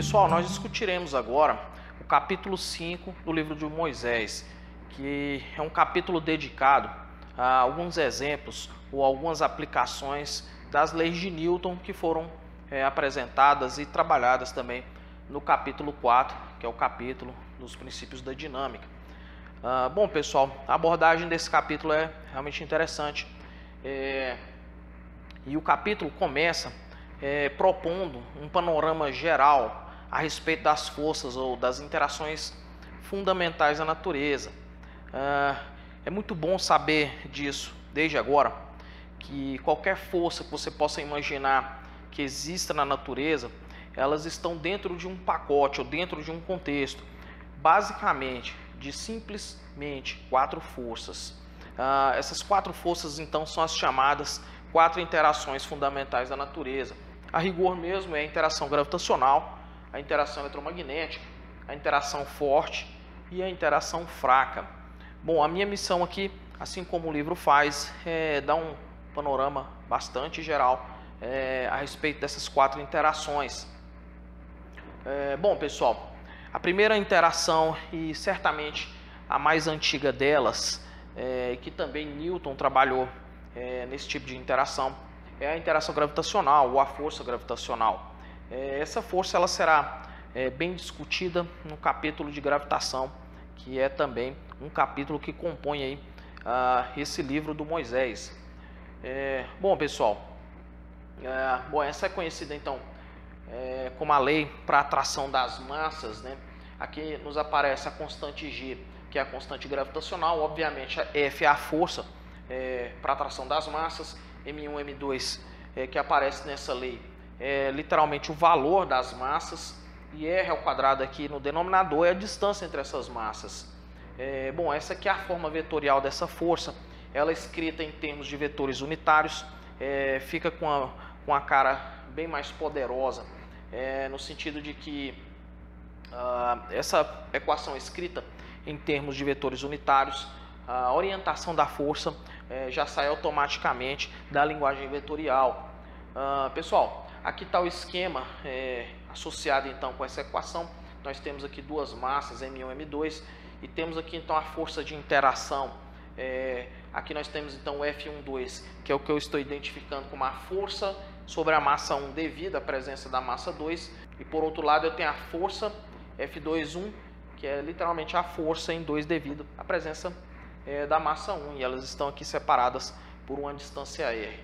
Pessoal, nós discutiremos agora o capítulo 5 do livro de Moisés, que é um capítulo dedicado a alguns exemplos ou algumas aplicações das leis de Newton que foram apresentadas e trabalhadas também no capítulo 4, que é o capítulo dos princípios da dinâmica. Bom, pessoal, a abordagem desse capítulo é realmente interessante. E o capítulo começa propondo um panorama geral a respeito das forças ou das interações fundamentais da natureza. É muito bom saber disso desde agora, que qualquer força que você possa imaginar que exista na natureza, elas estão dentro de um pacote ou dentro de um contexto, basicamente de simplesmente 4 forças. Essas 4 forças então são as chamadas 4 interações fundamentais da natureza. A rigor mesmo é a interação gravitacional, a interação eletromagnética, a interação forte e a interação fraca. Bom, a minha missão aqui, assim como o livro faz, é dar um panorama bastante geral a respeito dessas 4 interações. Bom, pessoal, a primeira interação e certamente a mais antiga delas, que também Newton trabalhou nesse tipo de interação, é a interação gravitacional ou a força gravitacional. Essa força ela será bem discutida no capítulo de gravitação, que é também um capítulo que compõe aí, esse livro do Moisés. Bom, pessoal, essa é conhecida então como a lei para a atração das massas, né? Aqui nos aparece a constante G, que é a constante gravitacional. Obviamente a F é a força para a atração das massas. M1, M2 que aparece nessa lei é literalmente o valor das massas, e R ao quadrado aqui no denominador é a distância entre essas massas. Bom, essa aqui é a forma vetorial dessa força. Ela é escrita em termos de vetores unitários, fica com a cara bem mais poderosa, no sentido de que essa equação escrita em termos de vetores unitários, a orientação da força já sai automaticamente da linguagem vetorial. Pessoal, aqui está o esquema associado então com essa equação. Nós temos aqui duas massas, M1 e M2, e temos aqui então a força de interação. Aqui nós temos então o F12, que é o que eu estou identificando como a força sobre a massa 1 devido à presença da massa 2, e por outro lado eu tenho a força F21, que é literalmente a força em 2 devido à presença da massa 1, e elas estão aqui separadas por uma distância r.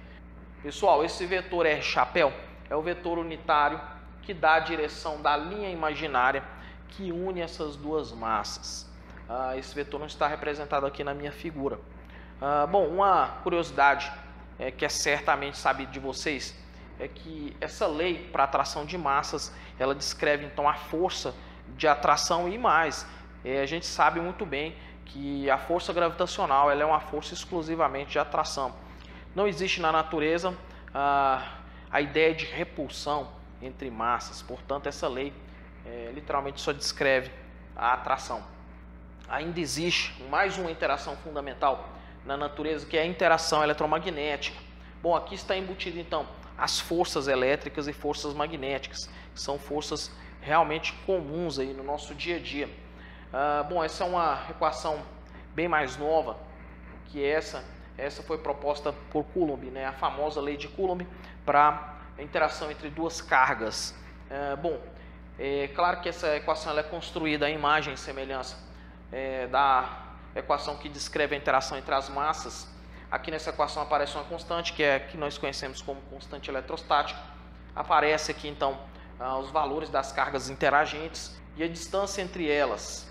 Pessoal, esse vetor R chapéu é o vetor unitário que dá a direção da linha imaginária que une essas duas massas. Esse vetor não está representado aqui na minha figura. Bom, uma curiosidade que é certamente sabida de vocês é que essa lei para atração de massas, ela descreve então a força de atração e mais. A gente sabe muito bem que a força gravitacional ela é uma força exclusivamente de atração. Não existe na natureza a ideia de repulsão entre massas, portanto essa lei literalmente só descreve a atração. Ainda existe mais uma interação fundamental na natureza, que é a interação eletromagnética. Bom, aqui está embutido então as forças elétricas e forças magnéticas, que são forças realmente comuns aí no nosso dia a dia. Bom, essa é uma equação bem mais nova que essa foi proposta por Coulomb, né? A famosa lei de Coulomb para a interação entre duas cargas. Bom, é claro que essa equação ela é construída à imagem e semelhança da equação que descreve a interação entre as massas. Aqui nessa equação aparece uma constante, que é a que nós conhecemos como constante eletrostática. Aparece aqui então os valores das cargas interagentes e a distância entre elas.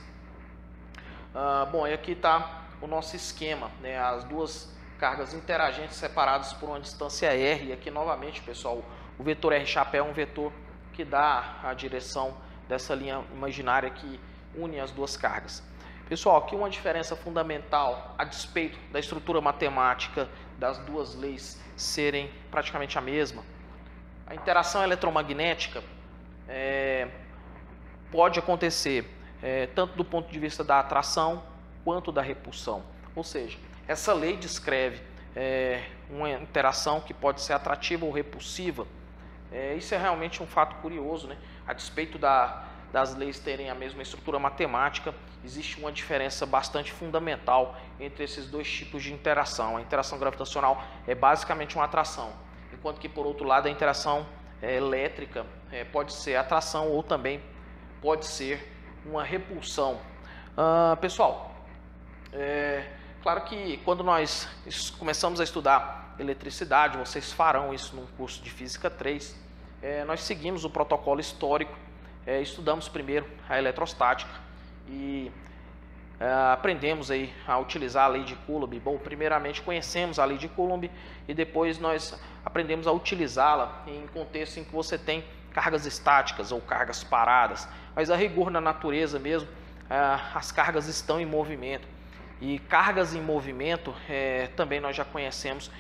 Bom, e aqui está o nosso esquema, né? As duas cargas interagentes separadas por uma distância r. E aqui novamente, pessoal, o vetor R chapéu é um vetor que dá a direção dessa linha imaginária que une as duas cargas. Pessoal, aqui uma diferença fundamental a despeito da estrutura matemática das duas leis serem praticamente a mesma. A interação eletromagnética pode acontecer tanto do ponto de vista da atração quanto da repulsão. Ou seja, essa lei descreve uma interação que pode ser atrativa ou repulsiva Isso é realmente um fato curioso, né? A despeito das leis terem a mesma estrutura matemática, existe uma diferença bastante fundamental entre esses dois tipos de interação. A interação gravitacional é basicamente uma atração, enquanto que, por outro lado, a interação elétrica pode ser atração ou também pode ser uma repulsão. Pessoal, claro que quando nós começamos a estudar eletricidade, vocês farão isso num curso de Física 3, nós seguimos o protocolo histórico, estudamos primeiro a eletrostática e aprendemos aí a utilizar a lei de Coulomb. Bom, primeiramente conhecemos a lei de Coulomb e depois nós aprendemos a utilizá-la em contextos em que você tem cargas estáticas ou cargas paradas, mas a rigor na natureza mesmo, as cargas estão em movimento. E cargas em movimento, também nós já conhecemos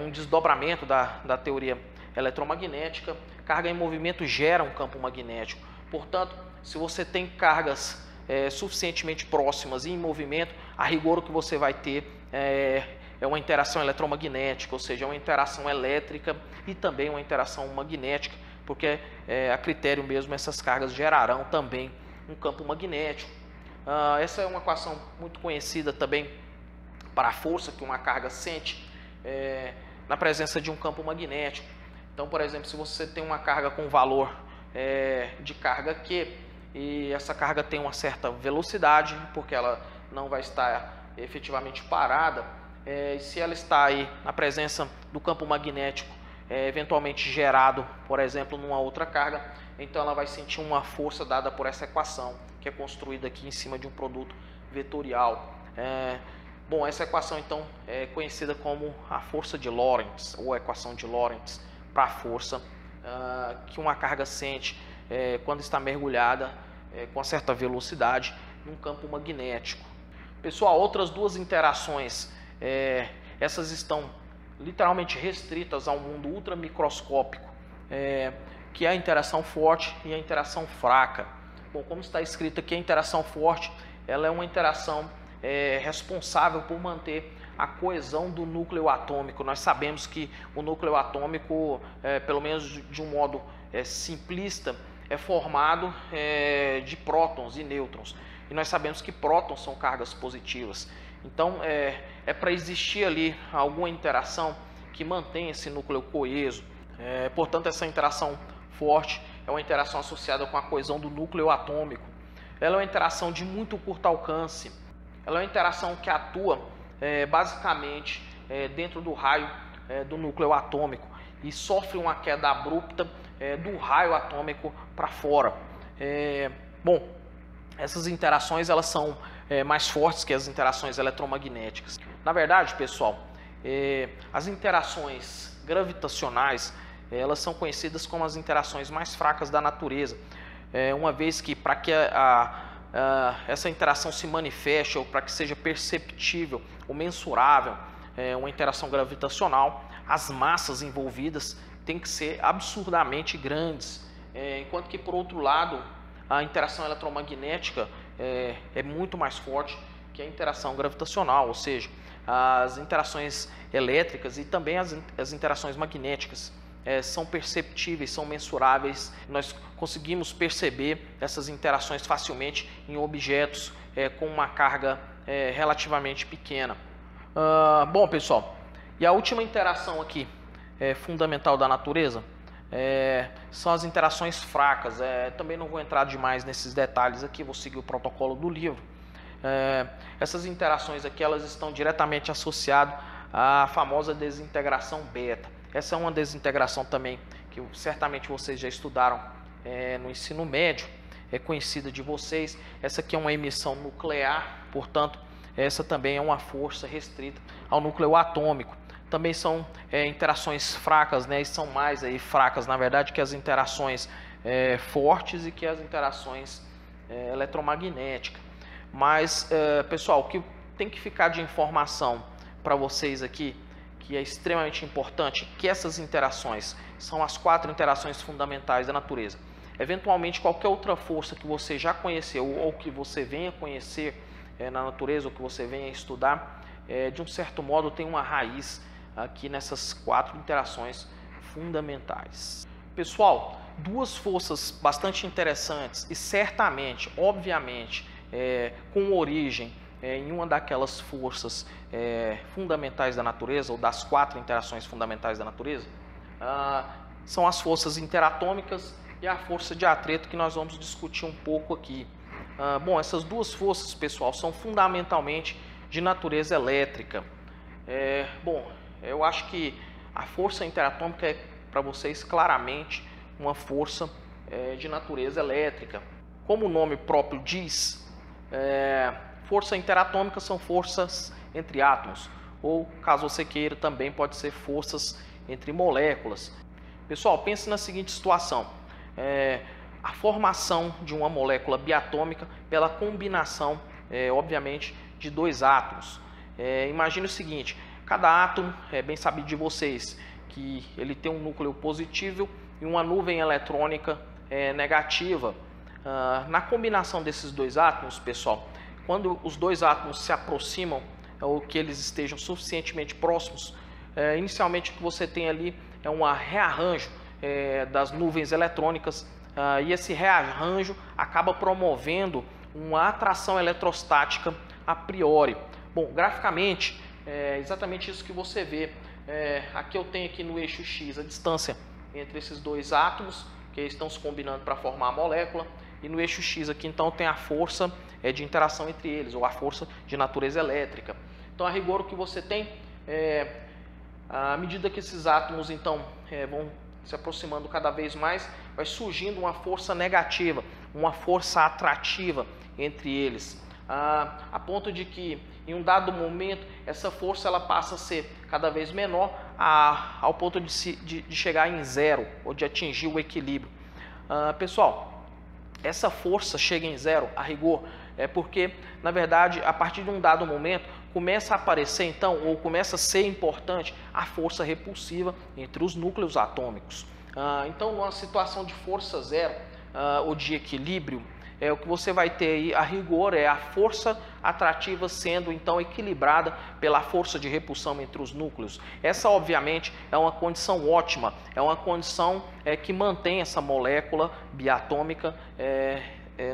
um desdobramento da teoria eletromagnética. Carga em movimento gera um campo magnético. Portanto, se você tem cargas suficientemente próximas e em movimento, a rigor o que você vai ter é uma interação eletromagnética, ou seja, uma interação elétrica e também uma interação magnética, porque a critério mesmo essas cargas gerarão também um campo magnético. Essa é uma equação muito conhecida também para a força que uma carga sente na presença de um campo magnético. Então, por exemplo, se você tem uma carga com valor de carga Q e essa carga tem uma certa velocidade, porque ela não vai estar efetivamente parada, e se ela está aí na presença do campo magnético eventualmente gerado, por exemplo, numa outra carga, então ela vai sentir uma força dada por essa equação, que é construída aqui em cima de um produto vetorial. Bom, essa equação então é conhecida como a força de Lorentz, ou a equação de Lorentz para a força que uma carga sente quando está mergulhada com certa velocidade num campo magnético. Pessoal, outras duas interações, essas estão literalmente restritas ao mundo ultramicroscópico, que é a interação forte e a interação fraca. Bom, como está escrito aqui, a interação forte ela é uma interação responsável por manter a coesão do núcleo atômico. Nós sabemos que o núcleo atômico, pelo menos de um modo simplista, é formado de prótons e nêutrons. E nós sabemos que prótons são cargas positivas. Então, para existir ali alguma interação que mantém esse núcleo coeso. Portanto, essa interação forte é uma interação associada com a coesão do núcleo atômico. Ela é uma interação de muito curto alcance. Ela é uma interação que atua basicamente dentro do raio do núcleo atômico e sofre uma queda abrupta do raio atômico para fora. Bom, essas interações elas são mais fortes que as interações eletromagnéticas. Na verdade, pessoal, as interações gravitacionais elas são conhecidas como as interações mais fracas da natureza, uma vez que para que essa interação se manifeste ou para que seja perceptível ou mensurável uma interação gravitacional, as massas envolvidas têm que ser absurdamente grandes, enquanto que, por outro lado, a interação eletromagnética é muito mais forte que a interação gravitacional, ou seja, as interações elétricas e também as interações magnéticas são perceptíveis, são mensuráveis. Nós conseguimos perceber essas interações facilmente em objetos com uma carga relativamente pequena. Bom, pessoal, e a última interação aqui fundamental da natureza são as interações fracas. Também não vou entrar demais nesses detalhes aqui, vou seguir o protocolo do livro. Essas interações aqui elas estão diretamente associadas à famosa desintegração beta. Essa é uma desintegração também que certamente vocês já estudaram no ensino médio, é conhecida de vocês. Essa aqui é uma emissão nuclear, portanto, essa também é uma força restrita ao núcleo atômico. Também são interações fracas, né? E são mais aí fracas, na verdade, que as interações fortes e que as interações eletromagnéticas. Mas, pessoal, o que tem que ficar de informação para vocês aqui, que é extremamente importante, que essas interações são as 4 interações fundamentais da natureza. Eventualmente, qualquer outra força que você já conheceu ou que você venha conhecer na natureza, ou que você venha estudar, de um certo modo tem uma raiz aqui nessas 4 interações fundamentais. Pessoal, duas forças bastante interessantes e certamente, obviamente, com origem em uma daquelas forças fundamentais da natureza, ou das 4 interações fundamentais da natureza, são as forças interatômicas e a força de atrito, que nós vamos discutir um pouco aqui. Bom, essas duas forças, pessoal, são fundamentalmente de natureza elétrica. Bom, eu acho que a força interatômica é para vocês claramente uma força de natureza elétrica. Como o nome próprio diz, força interatômica são forças entre átomos, ou, caso você queira, também pode ser forças entre moléculas. Pessoal, pense na seguinte situação: a formação de uma molécula biatômica pela combinação, obviamente, de 2 átomos. Imagine o seguinte: cada átomo, é bem sabido de vocês, que ele tem um núcleo positivo e uma nuvem eletrônica negativa. Na combinação desses 2 átomos, pessoal, quando os 2 átomos se aproximam, ou que eles estejam suficientemente próximos, inicialmente o que você tem ali é um rearranjo das nuvens eletrônicas, e esse rearranjo acaba promovendo uma atração eletrostática a priori. Bom, graficamente, é exatamente isso que você vê. Aqui eu tenho aqui no eixo X a distância entre esses 2 átomos, que estão se combinando para formar a molécula, e no eixo X aqui então tem a força de interação entre eles, ou a força de natureza elétrica. Então, a rigor, o que você tem à medida que esses átomos então vão se aproximando cada vez mais, vai surgindo uma força negativa, uma força atrativa entre eles, a ponto de que em um dado momento essa força ela passa a ser cada vez menor, ao ponto de chegar em zero, ou de atingir o equilíbrio. Pessoal, essa força chega em zero, a rigor, porque, na verdade, a partir de um dado momento, começa a aparecer, então, ou começa a ser importante a força repulsiva entre os núcleos atômicos. Então, numa situação de força zero, ou de equilíbrio, o que você vai ter aí, a rigor, é a força atrativa sendo, então, equilibrada pela força de repulsão entre os núcleos. Essa, obviamente, é uma condição ótima, é uma condição que mantém essa molécula biatômica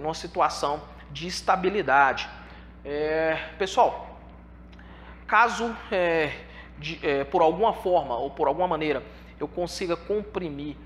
numa situação de estabilidade. Pessoal, caso por alguma forma ou por alguma maneira eu consiga comprimir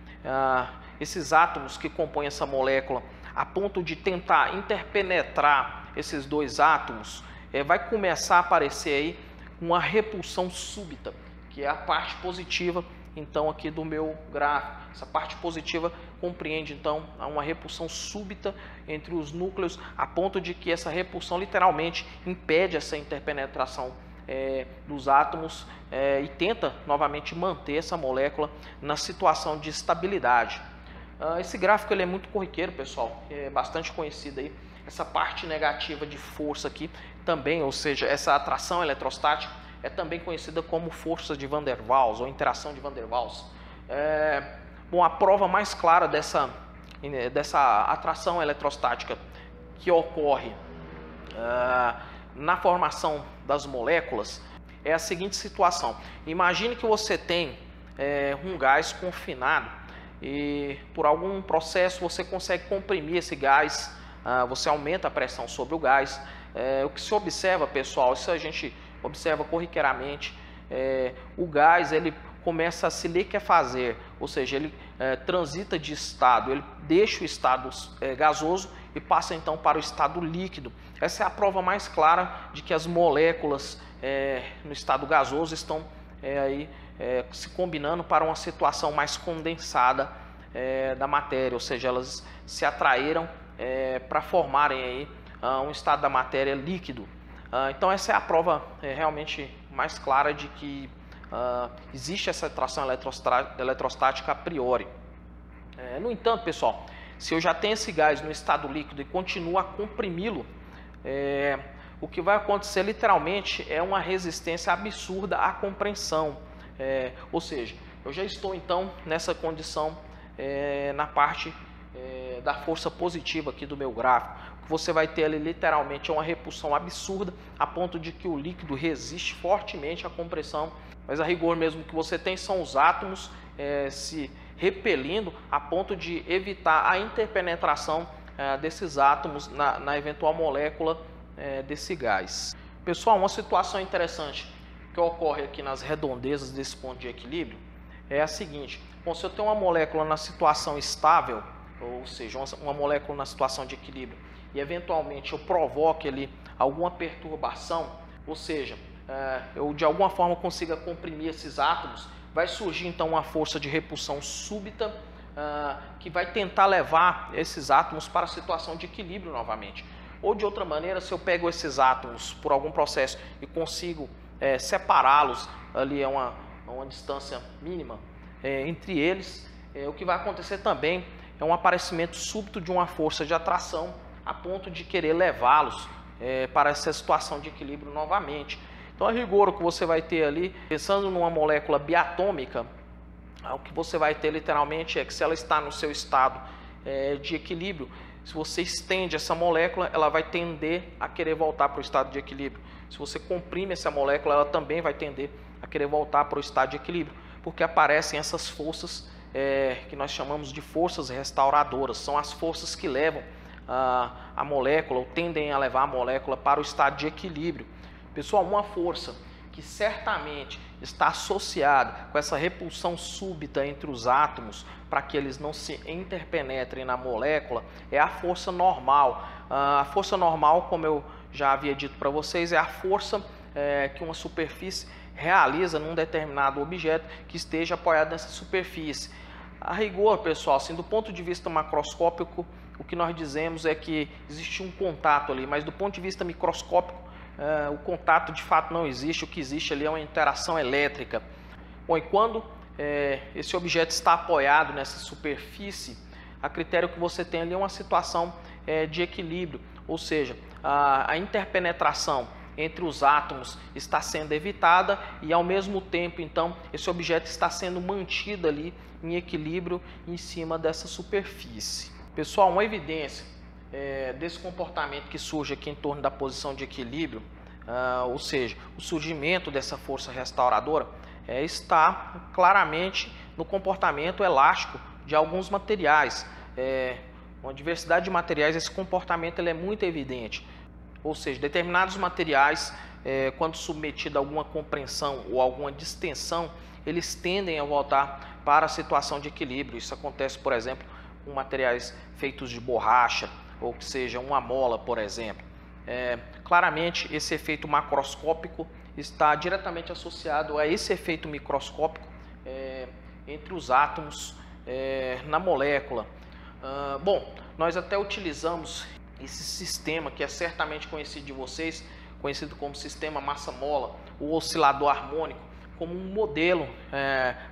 esses átomos que compõem essa molécula a ponto de tentar interpenetrar esses 2 átomos, vai começar a aparecer aí uma repulsão súbita, que é a parte positiva então aqui do meu gráfico. Essa parte positiva compreende então uma repulsão súbita entre os núcleos, a ponto de que essa repulsão literalmente impede essa interpenetração dos átomos e tenta novamente manter essa molécula na situação de estabilidade. Esse gráfico ele é muito corriqueiro, pessoal, é bastante conhecido aí. Essa parte negativa de força aqui também, ou seja, essa atração eletrostática, é também conhecida como força de Van der Waals ou interação de Van der Waals. Bom, a prova mais clara dessa atração eletrostática que ocorre na formação das moléculas é a seguinte situação: imagine que você tem um gás confinado e por algum processo você consegue comprimir esse gás, você aumenta a pressão sobre o gás. O que se observa, pessoal, isso a gente observa corriqueiramente, o gás ele começa a se liquefazer, ou seja, ele transita de estado, ele deixa o estado gasoso e passa então para o estado líquido. Essa é a prova mais clara de que as moléculas no estado gasoso estão se combinando para uma situação mais condensada da matéria, ou seja, elas se atraíram para formarem aí um estado da matéria líquido. Então essa é a prova realmente mais clara de que existe essa atração eletrostática a priori. No entanto, pessoal, se eu já tenho esse gás no estado líquido e continuo a comprimi-lo, o que vai acontecer literalmente é uma resistência absurda à compreensão. Ou seja, eu já estou então nessa condição na parte da força positiva aqui do meu gráfico. O que você vai ter ali literalmente é uma repulsão absurda, a ponto de que o líquido resiste fortemente à compressão Mas a rigor mesmo que você tem são os átomos se repelindo a ponto de evitar a interpenetração desses átomos na eventual molécula desse gás. Pessoal, uma situação interessante que ocorre aqui nas redondezas desse ponto de equilíbrio é a seguinte: bom, se eu tenho uma molécula na situação estável, ou seja, uma molécula na situação de equilíbrio, e eventualmente eu provoque ali alguma perturbação, ou seja, eu de alguma forma consiga comprimir esses átomos, vai surgir então uma força de repulsão súbita que vai tentar levar esses átomos para a situação de equilíbrio novamente. Ou de outra maneira, se eu pego esses átomos por algum processo e consigo separá-los ali a uma distância mínima entre eles, o que vai acontecer também é um aparecimento súbito de uma força de atração a ponto de querer levá-los para essa situação de equilíbrio novamente. Então, a rigor, o que você vai ter ali, pensando numa molécula biatômica, o que você vai ter literalmente é que se ela está no seu estado de equilíbrio, se você estende essa molécula, ela vai tender a querer voltar para o estado de equilíbrio. Se você comprime essa molécula, ela também vai tender a querer voltar para o estado de equilíbrio, porque aparecem essas forças que nós chamamos de forças restauradoras. São as forças que levam a molécula, ou tendem a levar a molécula para o estado de equilíbrio. Pessoal, uma força que certamente está associada com essa repulsão súbita entre os átomos para que eles não se interpenetrem na molécula é a força normal. A força normal, como eu já havia dito para vocês, é a força que uma superfície realiza num determinado objeto que esteja apoiado nessa superfície. A rigor, pessoal, assim, do ponto de vista macroscópico, o que nós dizemos é que existe um contato ali, mas do ponto de vista microscópico, o contato de fato não existe. O que existe ali é uma interação elétrica. Bom, e quando esse objeto está apoiado nessa superfície, a critério que você tem ali é uma situação de equilíbrio, ou seja, a interpenetração entre os átomos está sendo evitada e ao mesmo tempo, então, esse objeto está sendo mantido ali em equilíbrio em cima dessa superfície. Pessoal, uma evidência desse comportamento que surge aqui em torno da posição de equilíbrio, ou seja, o surgimento dessa força restauradora, está claramente no comportamento elástico de alguns materiais. Uma diversidade de materiais, esse comportamento ele é muito evidente. Ou seja, determinados materiais, quando submetido a alguma compressão ou alguma distensão, eles tendem a voltar para a situação de equilíbrio. Isso acontece, por exemplo, com materiais feitos de borracha, ou que seja uma mola, por exemplo. Claramente, esse efeito macroscópico está diretamente associado a esse efeito microscópico entre os átomos na molécula. Bom, nós até utilizamos esse sistema que é certamente conhecido de vocês, conhecido como sistema massa-mola, o oscilador harmônico, como um modelo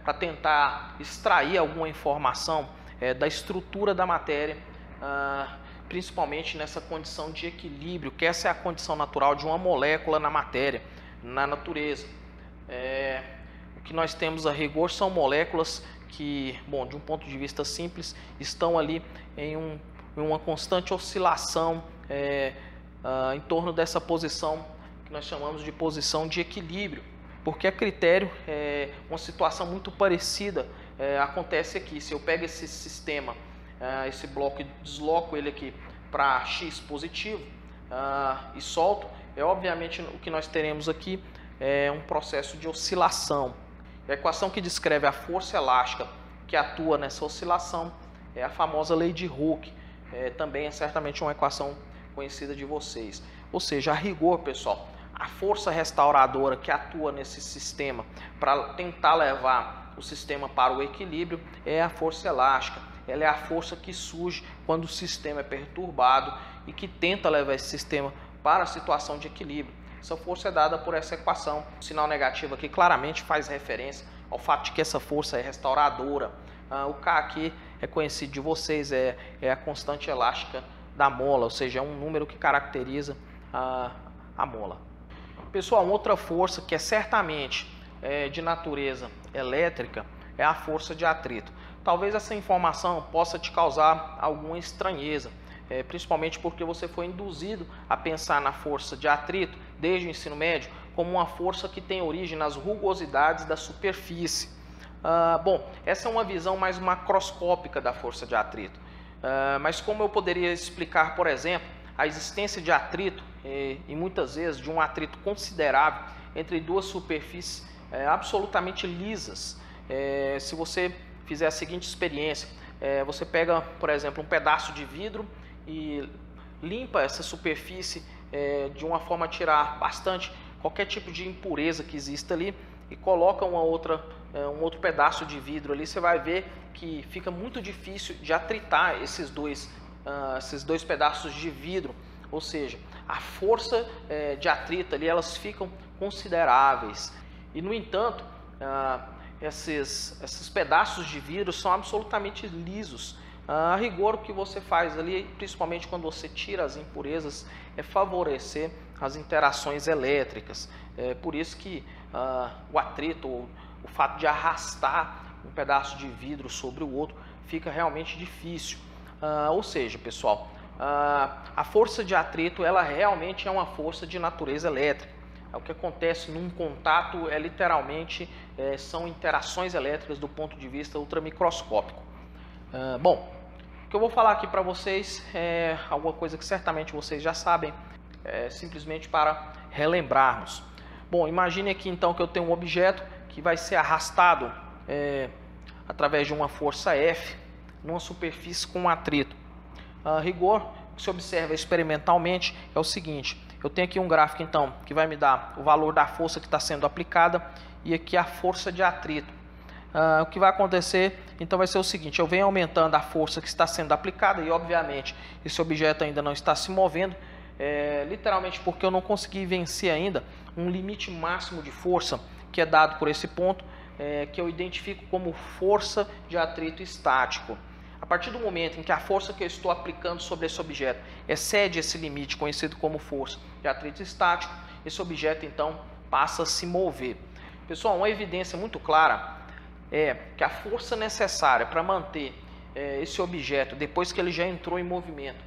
para tentar extrair alguma informação da estrutura da matéria, principalmente nessa condição de equilíbrio, que essa é a condição natural de uma molécula na matéria, na natureza. O que nós temos a rigor são moléculas que, bom, de um ponto de vista simples, estão ali em uma constante oscilação em torno dessa posição que nós chamamos de posição de equilíbrio, porque a critério uma situação muito parecida acontece aqui. Se eu pego esse sistema, esse bloco, e desloco ele aqui para X positivo e solto, obviamente o que nós teremos aqui é um processo de oscilação. A equação que descreve a força elástica que atua nessa oscilação é a famosa lei de Hooke. Também é certamente uma equação conhecida de vocês. Ou seja, a rigor, pessoal, a força restauradora que atua nesse sistema para tentar levar o sistema para o equilíbrio é a força elástica. Ela é a força que surge quando o sistema é perturbado e que tenta levar esse sistema para a situação de equilíbrio. Essa força é dada por essa equação. O sinal negativo aqui claramente faz referência ao fato de que essa força é restauradora. O K aqui é conhecido de vocês, é a constante elástica da mola, ou seja, é um número que caracteriza a mola. Pessoal, outra força que é certamente de natureza elétrica é a força de atrito. Talvez essa informação possa te causar alguma estranheza, principalmente porque você foi induzido a pensar na força de atrito desde o ensino médio como uma força que tem origem nas rugosidades da superfície. Bom, essa é uma visão mais macroscópica da força de atrito. Mas como eu poderia explicar, por exemplo, a existência de atrito e muitas vezes de um atrito considerável entre duas superfícies absolutamente lisas. Se você fizer a seguinte experiência, você pega, por exemplo, um pedaço de vidro e limpa essa superfície de uma forma a tirar bastante qualquer tipo de impureza que exista ali e coloca um outro pedaço de vidro ali, você vai ver que fica muito difícil de atritar esses dois pedaços de vidro, ou seja, a força de atrito ali, elas ficam consideráveis. E no entanto, esses pedaços de vidro são absolutamente lisos. A rigor, o que você faz ali, principalmente quando você tira as impurezas, é favorecer as interações elétricas. Por isso que o atrito, ou o fato de arrastar um pedaço de vidro sobre o outro, fica realmente difícil. Ou seja, pessoal, a força de atrito, ela realmente é uma força de natureza elétrica. O que acontece num contato literalmente são interações elétricas do ponto de vista ultramicroscópico. Bom, o que eu vou falar aqui para vocês é alguma coisa que certamente vocês já sabem, simplesmente para relembrarmos. Bom, imagine aqui então que eu tenho um objeto que vai ser arrastado através de uma força F numa superfície com atrito. A rigor, o que se observa experimentalmente é o seguinte: eu tenho aqui um gráfico então que vai me dar o valor da força que está sendo aplicada e aqui a força de atrito. O que vai acontecer então vai ser o seguinte: eu venho aumentando a força que está sendo aplicada e obviamente esse objeto ainda não está se movendo, literalmente porque eu não consegui vencer ainda um limite máximo de força que é dado por esse ponto, que eu identifico como força de atrito estático. A partir do momento em que a força que eu estou aplicando sobre esse objeto excede esse limite conhecido como força de atrito estático, esse objeto então passa a se mover. Pessoal, uma evidência muito clara é que a força necessária para manter esse objeto, depois que ele já entrou em movimento,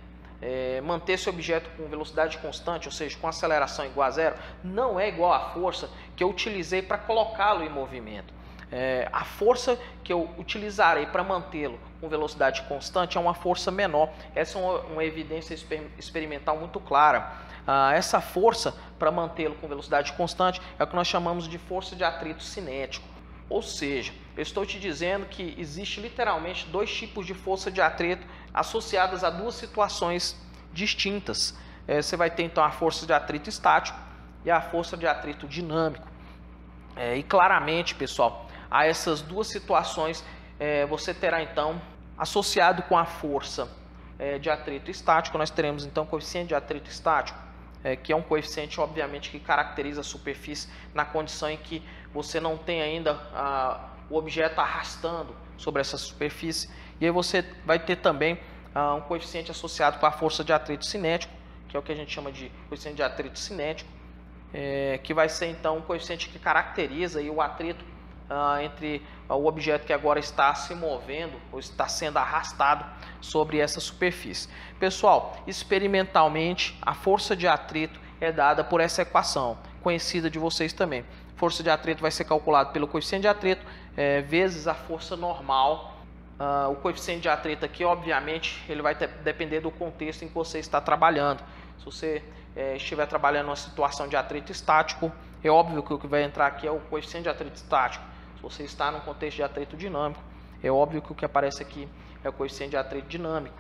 manter esse objeto com velocidade constante, ou seja, com aceleração igual a zero, não é igual à força que eu utilizei para colocá-lo em movimento. A força que eu utilizarei para mantê-lo com velocidade constante é uma força menor. Essa é uma evidência experimental muito clara. Essa força para mantê-lo com velocidade constante é o que nós chamamos de força de atrito cinético. Ou seja, eu estou te dizendo que existe literalmente dois tipos de força de atrito associadas a duas situações distintas. Você vai ter então a força de atrito estático e a força de atrito dinâmico. E claramente, pessoal, a essas duas situações você terá então, associado com a força de atrito estático, nós teremos então o coeficiente de atrito estático, que é um coeficiente obviamente que caracteriza a superfície na condição em que você não tem ainda o objeto arrastando sobre essa superfície. E aí você vai ter também um coeficiente associado com a força de atrito cinético, que é o que a gente chama de coeficiente de atrito cinético, que vai ser então um coeficiente que caracteriza aí o atrito entre o objeto que agora está se movendo ou está sendo arrastado sobre essa superfície. Pessoal, experimentalmente a força de atrito é dada por essa equação, conhecida de vocês também. Força de atrito vai ser calculado pelo coeficiente de atrito vezes a força normal. O coeficiente de atrito aqui, obviamente, ele vai depender do contexto em que você está trabalhando. Se você estiver trabalhando numa situação de atrito estático, é óbvio que o que vai entrar aqui é o coeficiente de atrito estático. Se você está num contexto de atrito dinâmico, é óbvio que o que aparece aqui é o coeficiente de atrito dinâmico.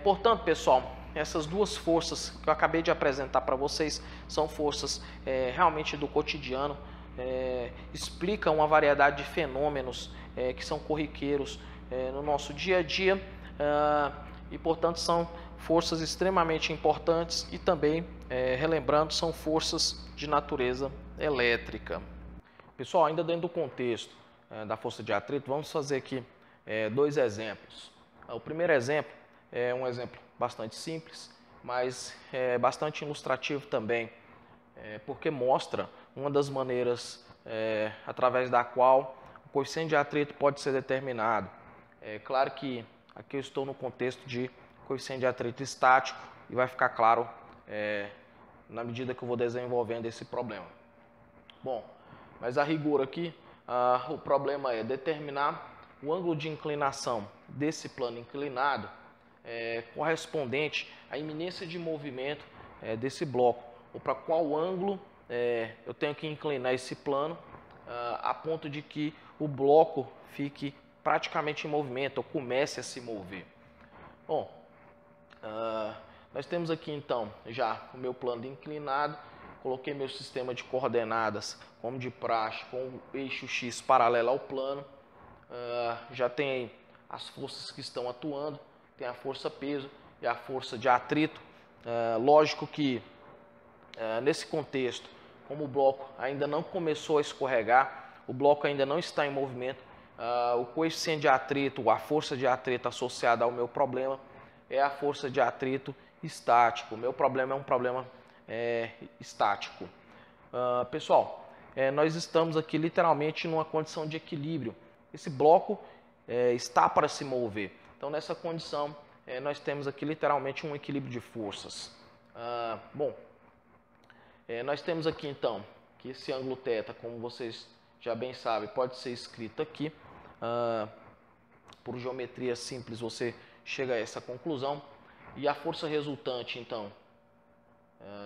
Portanto, pessoal, essas duas forças que eu acabei de apresentar para vocês são forças realmente do cotidiano, explicam uma variedade de fenômenos que são corriqueiros no nosso dia a dia e, portanto, são forças extremamente importantes e também, relembrando, são forças de natureza elétrica. Pessoal, ainda dentro do contexto da força de atrito, vamos fazer aqui dois exemplos. O primeiro exemplo é um exemplo bastante simples, mas bastante ilustrativo também, porque mostra uma das maneiras através da qual o coeficiente de atrito pode ser determinado. É claro que aqui eu estou no contexto de coeficiente de atrito estático e vai ficar claro na medida que eu vou desenvolvendo esse problema. Bom, mas a rigor aqui, o problema é determinar o ângulo de inclinação desse plano inclinado correspondente à iminência de movimento desse bloco, ou para qual ângulo eu tenho que inclinar esse plano a ponto de que o bloco fique praticamente em movimento, ou comece a se mover. Bom, nós temos aqui então já o meu plano inclinado, coloquei meu sistema de coordenadas como de praxe, com o eixo X paralelo ao plano, já tem as forças que estão atuando, tem a força peso e a força de atrito. Lógico que nesse contexto, como o bloco ainda não começou a escorregar, o bloco ainda não está em movimento, o coeficiente de atrito, a força de atrito associada ao meu problema é a força de atrito estático. O meu problema é um problema estático. Pessoal, nós estamos aqui literalmente numa condição de equilíbrio. Esse bloco está para se mover. Então, nessa condição, nós temos aqui literalmente um equilíbrio de forças. Nós temos aqui então que esse ângulo θ, como vocês já bem sabem, pode ser escrito aqui. Por geometria simples você chega a essa conclusão. E a força resultante então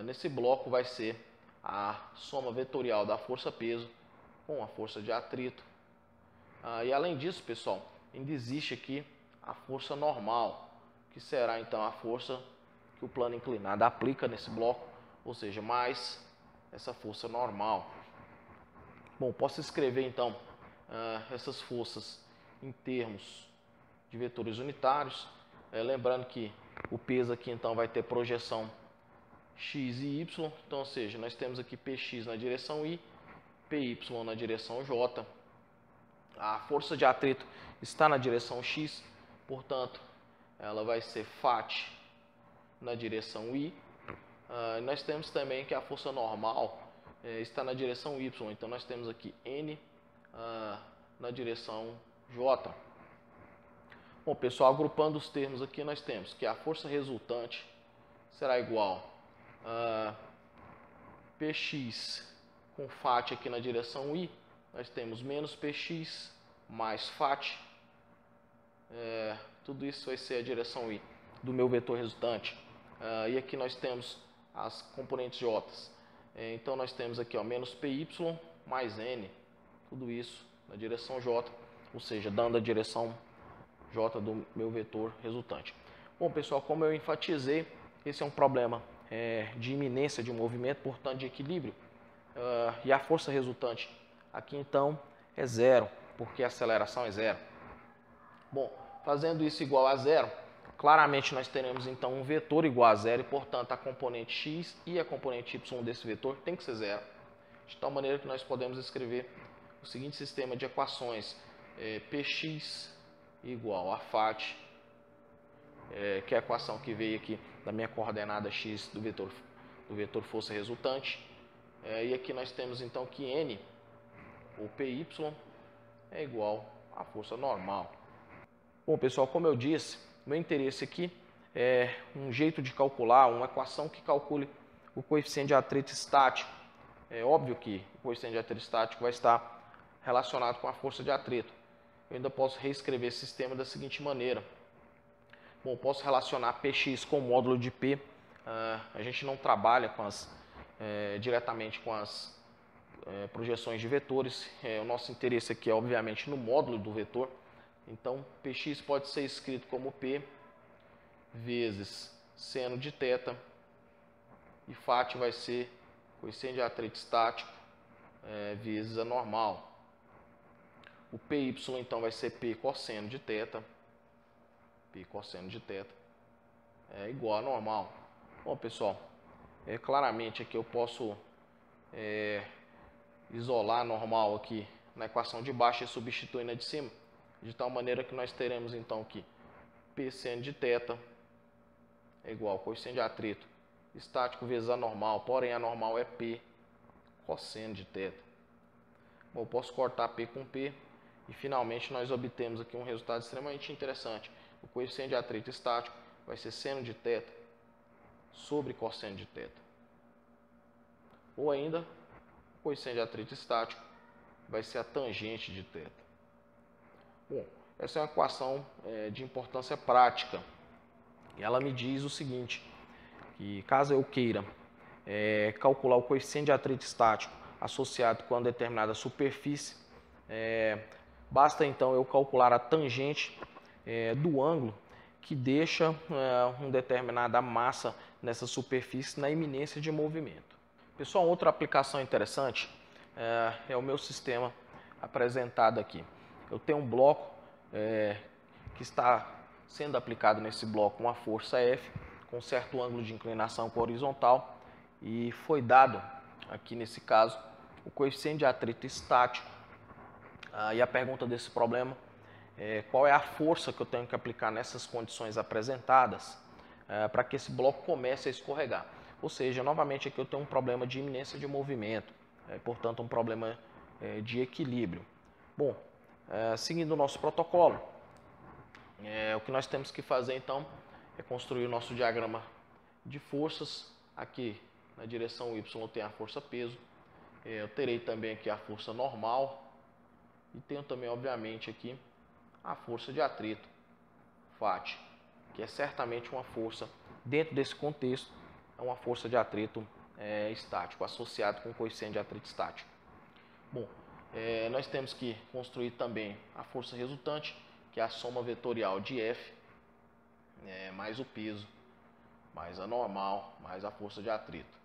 nesse bloco vai ser a soma vetorial da força peso com a força de atrito. E além disso, pessoal, ainda existe aqui a força normal, que será então a força que o plano inclinado aplica nesse bloco, ou seja, mais essa força normal. Bom, posso escrever então essas forças em termos de vetores unitários, lembrando que o peso aqui então vai ter projeção x e y, então, ou seja, nós temos aqui px na direção y, py na direção j. A força de atrito está na direção x, portanto, ela vai ser Φ na direção y. Nós temos também que a força normal está na direção y, então nós temos aqui N na direção j. Bom, pessoal, agrupando os termos aqui, nós temos que a força resultante será igual a Px com Φ aqui na direção y, nós temos menos Px mais Φ, tudo isso vai ser a direção y do meu vetor resultante. E aqui nós temos as componentes j. Então nós temos aqui menos Py mais N, tudo isso na direção j, ou seja, dando a direção j do meu vetor resultante. Bom, pessoal, como eu enfatizei, esse é um problema de iminência de movimento, portanto de equilíbrio, e a força resultante aqui então é zero, porque a aceleração é zero. Bom, fazendo isso igual a zero, claramente nós teremos então um vetor igual a zero e, portanto, a componente x e a componente y desse vetor tem que ser zero, de tal maneira que nós podemos escrever o seguinte sistema de equações: px igual a Φ, que é a equação que veio aqui da minha coordenada x do vetor força resultante. E aqui nós temos então que N, ou Py, é igual à força normal. Bom, pessoal, como eu disse, meu interesse aqui é um jeito de calcular, uma equação que calcule o coeficiente de atrito estático. É óbvio que o coeficiente de atrito estático vai estar relacionado com a força de atrito. Eu ainda posso reescrever esse sistema da seguinte maneira. Bom, posso relacionar Px com o módulo de P. A gente não trabalha diretamente com as projeções de vetores. O nosso interesse aqui é, obviamente, no módulo do vetor. Então, Px pode ser escrito como P vezes seno de θ, e Φ vai ser coeficiente de atrito estático vezes a normal. O Py então vai ser P cosseno de θ, é igual a normal. Bom, pessoal, claramente aqui eu posso isolar a normal aqui na equação de baixo e substituir na de cima, de tal maneira que nós teremos então que P seno de θ é igual ao coeficiente de atrito estático vezes a normal, porém a normal é P cosseno de θ. Bom, eu posso cortar P com P e finalmente nós obtemos aqui um resultado extremamente interessante. O coeficiente de atrito estático vai ser seno de θ sobre cosseno de θ. ou ainda o coeficiente de atrito estático vai ser a tangente de θ. Bom, essa é uma equação de importância prática. E ela me diz o seguinte, que caso eu queira calcular o coeficiente de atrito estático associado com uma determinada superfície, basta então eu calcular a tangente do ângulo que deixa uma determinada massa nessa superfície na iminência de movimento. Pessoal, outra aplicação interessante é o meu sistema apresentado aqui. Eu tenho um bloco que está sendo aplicado nesse bloco uma força F com certo ângulo de inclinação com horizontal e foi dado aqui nesse caso o coeficiente de atrito estático. E a pergunta desse problema é qual é a força que eu tenho que aplicar nessas condições apresentadas para que esse bloco comece a escorregar. Ou seja, novamente aqui eu tenho um problema de iminência de movimento, portanto um problema de equilíbrio. Bom, seguindo o nosso protocolo, o que nós temos que fazer então é construir o nosso diagrama de forças. Aqui na direção Y tem a força peso, eu terei também aqui a força normal e tenho também obviamente aqui a força de atrito, FAT, que é certamente uma força, dentro desse contexto, é uma força de atrito estático, associado com o coeficiente de atrito estático. Bom, nós temos que construir também a força resultante, que é a soma vetorial de F, mais o peso, mais a normal, mais a força de atrito.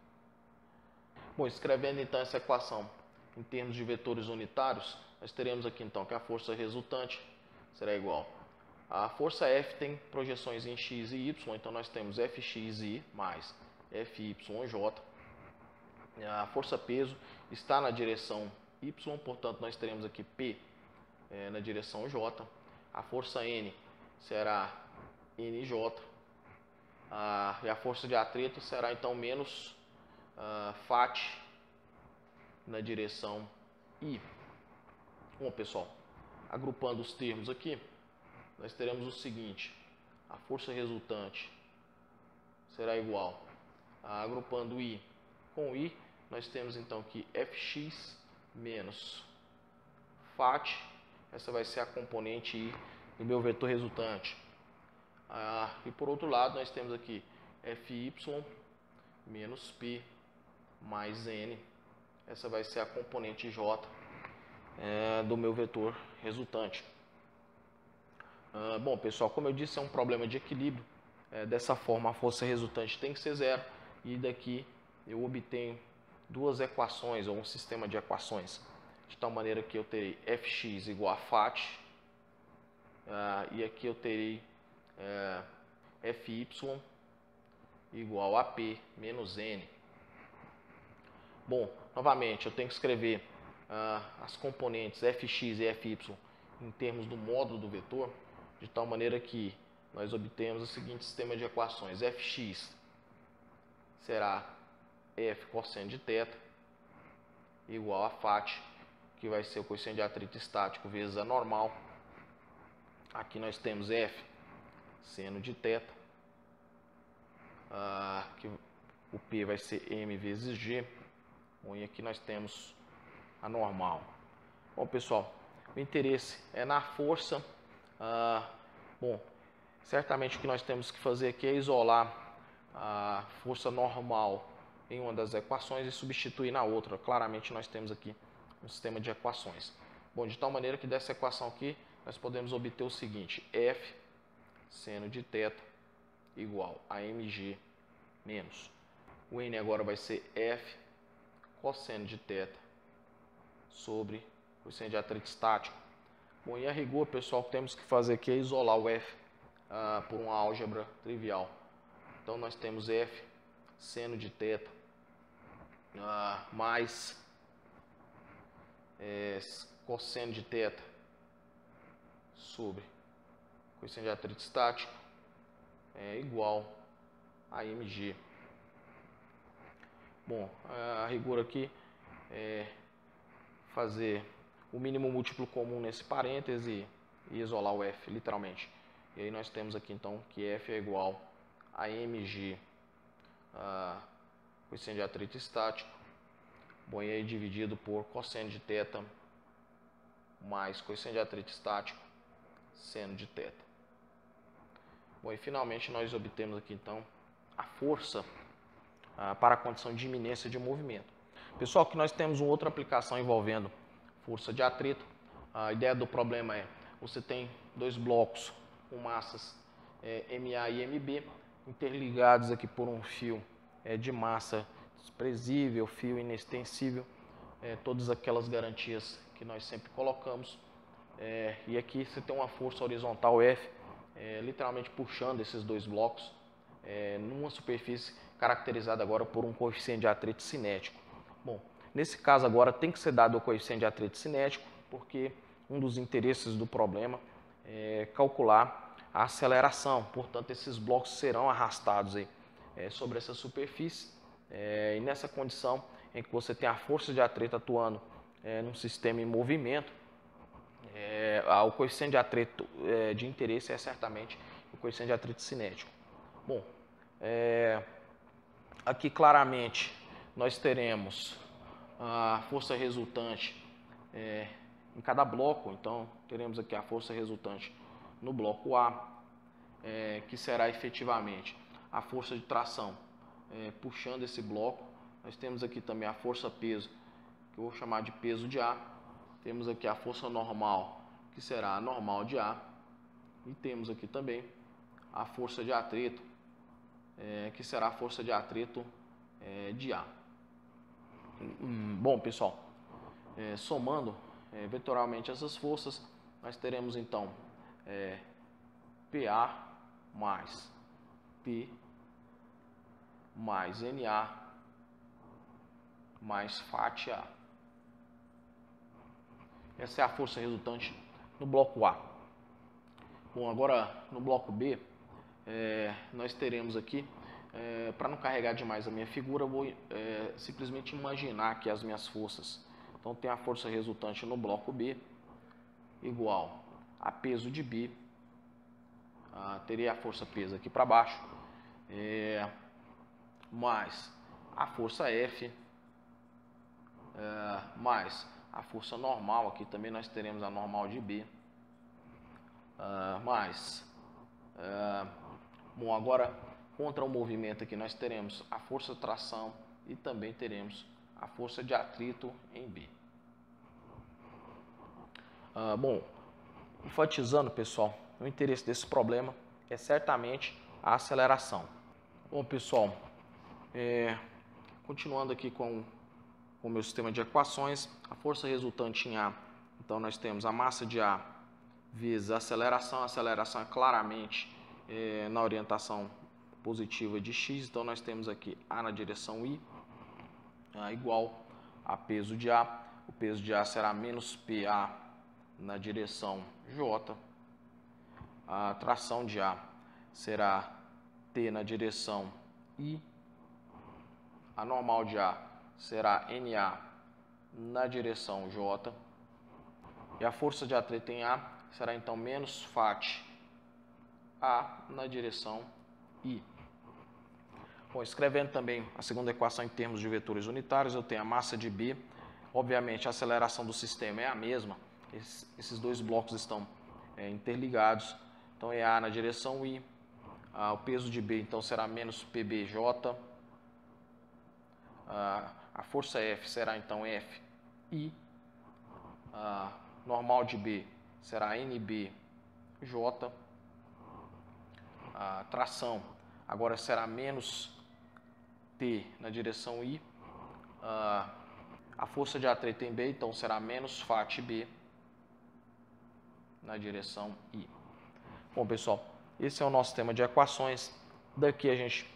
Bom, escrevendo então essa equação em termos de vetores unitários, nós teremos aqui então que a força resultante será igual a força F tem projeções em x e y, então nós temos Fxi mais Fyj. A força peso está na direção y, portanto nós teremos aqui P na direção j. A força N será Nj. E a força de atrito será então menos FAT na direção I. Bom, pessoal, agrupando os termos aqui, nós teremos o seguinte: a força resultante será igual a, agrupando I com I, nós temos então que Fx menos FAT, essa vai ser a componente I do meu vetor resultante. E por outro lado, nós temos aqui Fy menos P mais N, essa vai ser a componente J do meu vetor resultante. Bom, pessoal, como eu disse, é um problema de equilíbrio. Dessa forma, a força resultante tem que ser zero. E daqui eu obtenho duas equações, ou um sistema de equações, de tal maneira que eu terei Fx igual a FAT. E aqui eu terei Fy igual a P menos N. Bom, novamente, eu tenho que escrever as componentes Fx e Fy em termos do módulo do vetor, de tal maneira que nós obtemos o seguinte sistema de equações: Fx será F cosseno de θ igual a FAT, que vai ser o coeficiente de atrito estático vezes a normal. Aqui nós temos F seno de θ, que o P vai ser M vezes G. Bom, e aqui nós temos a normal. Bom, pessoal, o interesse é na força. Bom, certamente o que nós temos que fazer aqui é isolar a força normal em uma das equações e substituir na outra. Claramente nós temos aqui um sistema de equações. Bom, de tal maneira que dessa equação aqui nós podemos obter o seguinte: F seno de θ igual a mg menos o N agora vai ser F cosseno de θ sobre o coeficiente de atrito estático. Bom, e a rigor, pessoal, o que temos que fazer aqui é isolar o F por uma álgebra trivial. Então nós temos F seno de θ mais cosseno de θ sobre coeficiente de atrito estático igual a mg. Bom, a rigor aqui é fazer o mínimo múltiplo comum nesse parêntese e isolar o F, literalmente. E aí nós temos aqui então que F é igual a mg, coeficiente de atrito estático, Bom, e aí dividido por cosseno de θ mais coeficiente de atrito estático, seno de θ. Bom, e finalmente nós obtemos aqui então a força para a condição de iminência de movimento. Pessoal, que nós temos uma outra aplicação envolvendo força de atrito. A ideia do problema é, você tem dois blocos com massas MA e MB interligados aqui por um fio de massa desprezível, fio inextensível, todas aquelas garantias que nós sempre colocamos. E aqui você tem uma força horizontal F, literalmente puxando esses dois blocos numa superfície caracterizada agora por um coeficiente de atrito cinético. Bom, nesse caso agora tem que ser dado o coeficiente de atrito cinético, porque um dos interesses do problema é calcular a aceleração. Portanto, esses blocos serão arrastados aí, sobre essa superfície, e nessa condição em que você tem a força de atrito atuando num sistema em movimento, o coeficiente de atrito de interesse é certamente o coeficiente de atrito cinético. Bom, aqui claramente nós teremos a força resultante em cada bloco. Então teremos aqui a força resultante no bloco A, que será efetivamente a força de tração puxando esse bloco. Nós temos aqui também a força-peso, que eu vou chamar de peso de A. Temos aqui a força normal, que será a normal de A. E temos aqui também a força de atrito, que será a força de atrito de A. Bom, pessoal, somando vetorialmente essas forças, nós teremos então PA mais P mais NA mais FAT-A. Essa é a força resultante no bloco A. Bom, agora no bloco B, nós teremos aqui, para não carregar demais a minha figura, eu vou simplesmente imaginar aqui as minhas forças. Então tem a força resultante no bloco B igual a peso de B, teria a força peso aqui para baixo, mais a força F, mais a força normal, aqui também nós teremos a normal de B, mais, bom, agora contra o movimento aqui nós teremos a força de tração e também teremos a força de atrito em B. Bom, enfatizando, pessoal, o interesse desse problema é certamente a aceleração. Bom, pessoal, continuando aqui com o meu sistema de equações, a força resultante em A, então nós temos a massa de A vezes a aceleração é claramente na orientação positiva de x, então nós temos aqui A na direção I, igual a peso de A, o peso de A será menos PA na direção J, a tração de A será T na direção I, a normal de A será NA na direção J, e a força de atrito em A será então menos FAT A na direção I. Bom, escrevendo também a segunda equação em termos de vetores unitários, eu tenho a massa de B, obviamente a aceleração do sistema é a mesma, esses dois blocos estão interligados, então é A na direção I, o peso de B então será menos PBJ, a força F será então FI, normal de B será NBJ, a tração agora será menos T na direção I, a força de atrito em B então será menos FAT-B na direção I. Bom, pessoal, esse é o nosso sistema de equações. Daqui a gente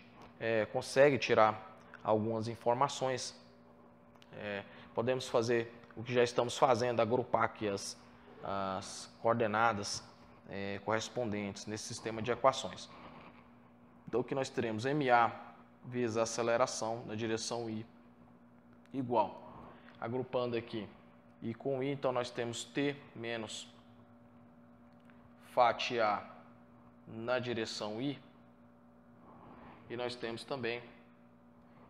consegue tirar algumas informações. Podemos fazer o que já estamos fazendo, agrupar aqui as coordenadas correspondentes nesse sistema de equações. Então, o que nós teremos? MA vezes a aceleração na direção I igual, agrupando aqui I com I, então nós temos T menos FAT-A na direção I, e nós temos também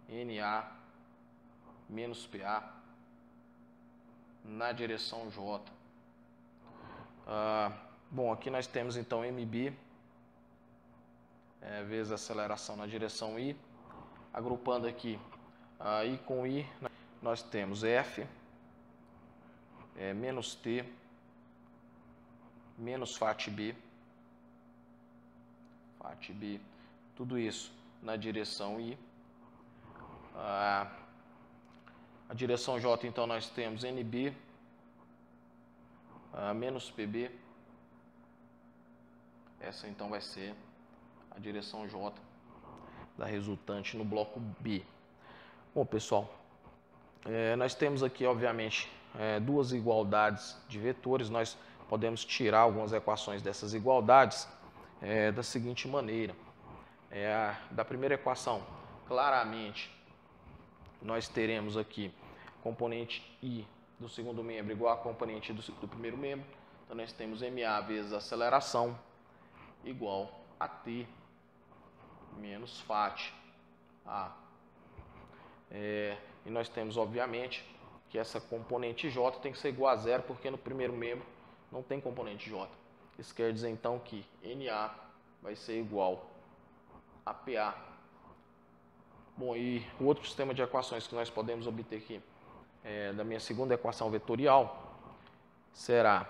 NA menos PA na direção J. Bom, aqui nós temos então MB vezes a aceleração na direção I. Agrupando aqui I com I, nós temos F menos T menos Fat B, tudo isso na direção I. A direção J, então, nós temos NB menos PB. Essa, então, vai ser a direção J da resultante no bloco B. Bom, pessoal, nós temos aqui, obviamente, duas igualdades de vetores. Nós podemos tirar algumas equações dessas igualdades da seguinte maneira. Da primeira equação, claramente, nós teremos aqui componente I do segundo membro igual a componente do primeiro membro. Então, nós temos MA vezes a aceleração igual a T menos Fat A. E nós temos, obviamente, que essa componente J tem que ser igual a zero, porque no primeiro membro não tem componente J. Isso quer dizer, então, que NA vai ser igual a PA. Bom, e o outro sistema de equações que nós podemos obter aqui da minha segunda equação vetorial será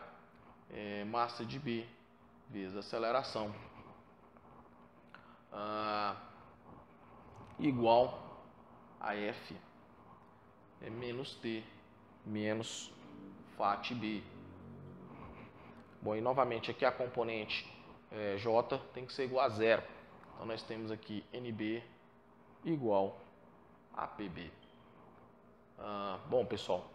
massa de B vezes aceleração igual a F menos T menos Fat B. Bom, e novamente aqui a componente J tem que ser igual a zero. Então nós temos aqui NB igual a PB. Bom, pessoal,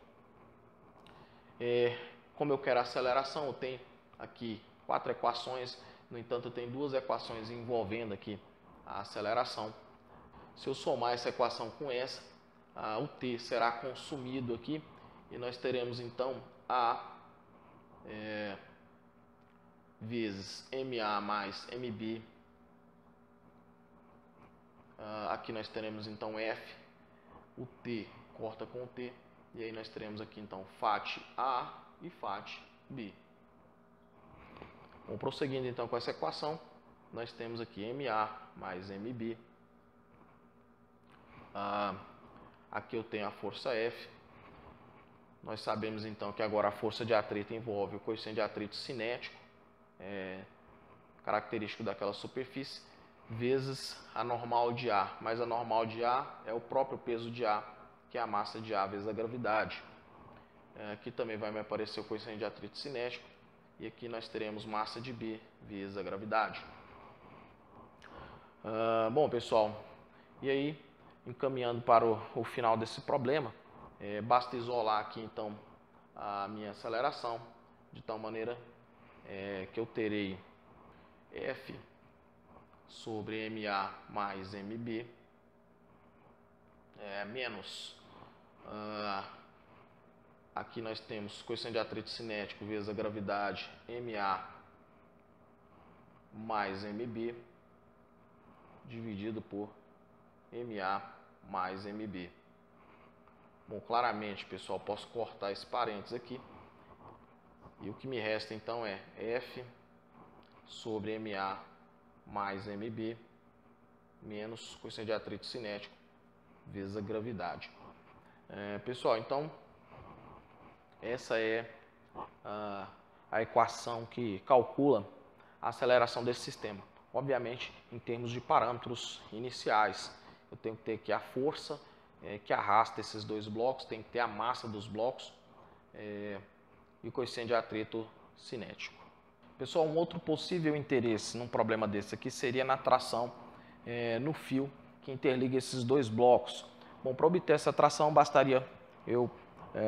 como eu quero a aceleração, eu tenho aqui 4 equações. No entanto, eu tenho 2 equações envolvendo aqui a aceleração. Se eu somar essa equação com essa, o T será consumido aqui e nós teremos então A vezes MA mais MB. Aqui nós teremos então F, o T corta com o T, e aí nós teremos aqui então Fat A e Fat B. Bom, prosseguindo então com essa equação, nós temos aqui MA mais MB. Aqui eu tenho a força F. Nós sabemos então que agora a força de atrito envolve o coeficiente de atrito cinético, característico daquela superfície, vezes a normal de A. Mas a normal de A é o próprio peso de A, que é a massa de A vezes a gravidade. Aqui também vai me aparecer o coeficiente de atrito cinético. E aqui nós teremos massa de B vezes a gravidade. Bom, pessoal, e aí, encaminhando para o final desse problema, basta isolar aqui então a minha aceleração, de tal maneira que eu terei F sobre MA mais MB menos, aqui nós temos coeficiente de atrito cinético vezes a gravidade, MA mais MB, dividido por MA mais MB. Bom, claramente, pessoal, posso cortar esse parênteses aqui. E o que me resta, então, é F sobre MA mais MB menos coeficiente de atrito cinético vezes a gravidade. Pessoal, então, essa é a equação que calcula a aceleração desse sistema. Obviamente, em termos de parâmetros iniciais, eu tenho que ter aqui a força que arrasta esses dois blocos, tem que ter a massa dos blocos e o coeficiente de atrito cinético. Pessoal, um outro possível interesse num problema desse aqui seria na tração no fio que interliga esses dois blocos. Bom, para obter essa tração, bastaria eu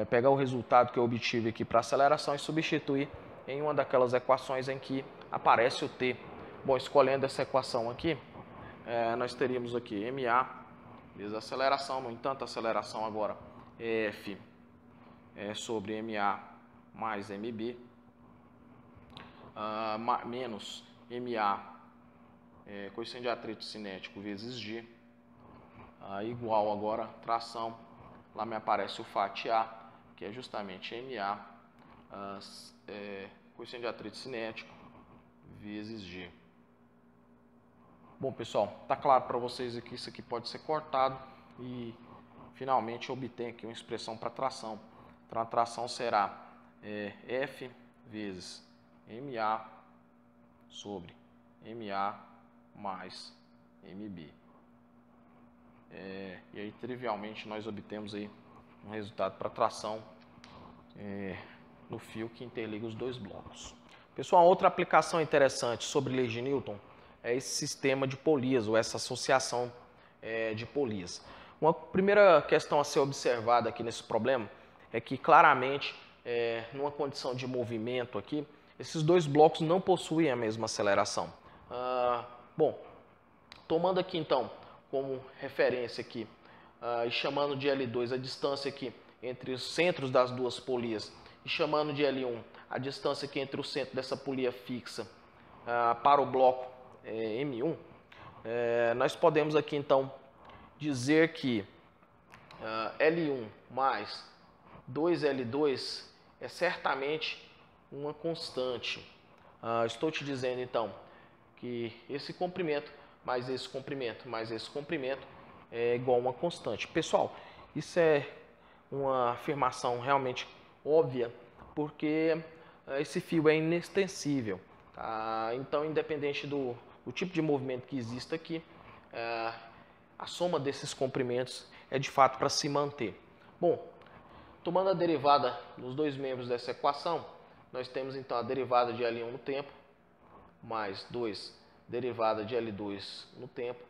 pegar o resultado que eu obtive aqui para aceleração e substituir em uma daquelas equações em que aparece o T. Bom, escolhendo essa equação aqui, nós teríamos aqui MA vezes a aceleração. No entanto, a aceleração agora é F sobre MA mais MB menos MA coeficiente de atrito cinético vezes G igual agora tração lá me aparece o fatiar, que é justamente MA, coeficiente de atrito cinético, vezes G. Bom, pessoal, tá claro para vocês aqui, isso aqui pode ser cortado e finalmente obtém aqui uma expressão para tração. Então a tração será F vezes MA sobre MA mais MB. E aí trivialmente nós obtemos aí um resultado para tração no fio que interliga os dois blocos. Pessoal, outra aplicação interessante sobre lei de Newton é esse sistema de polias, ou essa associação de polias. Uma primeira questão a ser observada aqui nesse problema é que claramente, numa condição de movimento aqui, esses dois blocos não possuem a mesma aceleração. Bom, tomando aqui então como referência aqui e chamando de L2 a distância aqui entre os centros das duas polias e chamando de L1 a distância aqui entre o centro dessa polia fixa para o bloco M1, nós podemos aqui então dizer que L1 mais 2L2 é certamente uma constante. Estou te dizendo então que esse comprimento mais esse comprimento mais esse comprimento é igual a uma constante. Pessoal, isso é uma afirmação realmente óbvia, porque esse fio é inextensível. Tá? Então, independente do tipo de movimento que exista aqui, a soma desses comprimentos é de fato para se manter. Bom, tomando a derivada dos dois membros dessa equação, nós temos então a derivada de L1 no tempo, mais 2 derivada de L2 no tempo,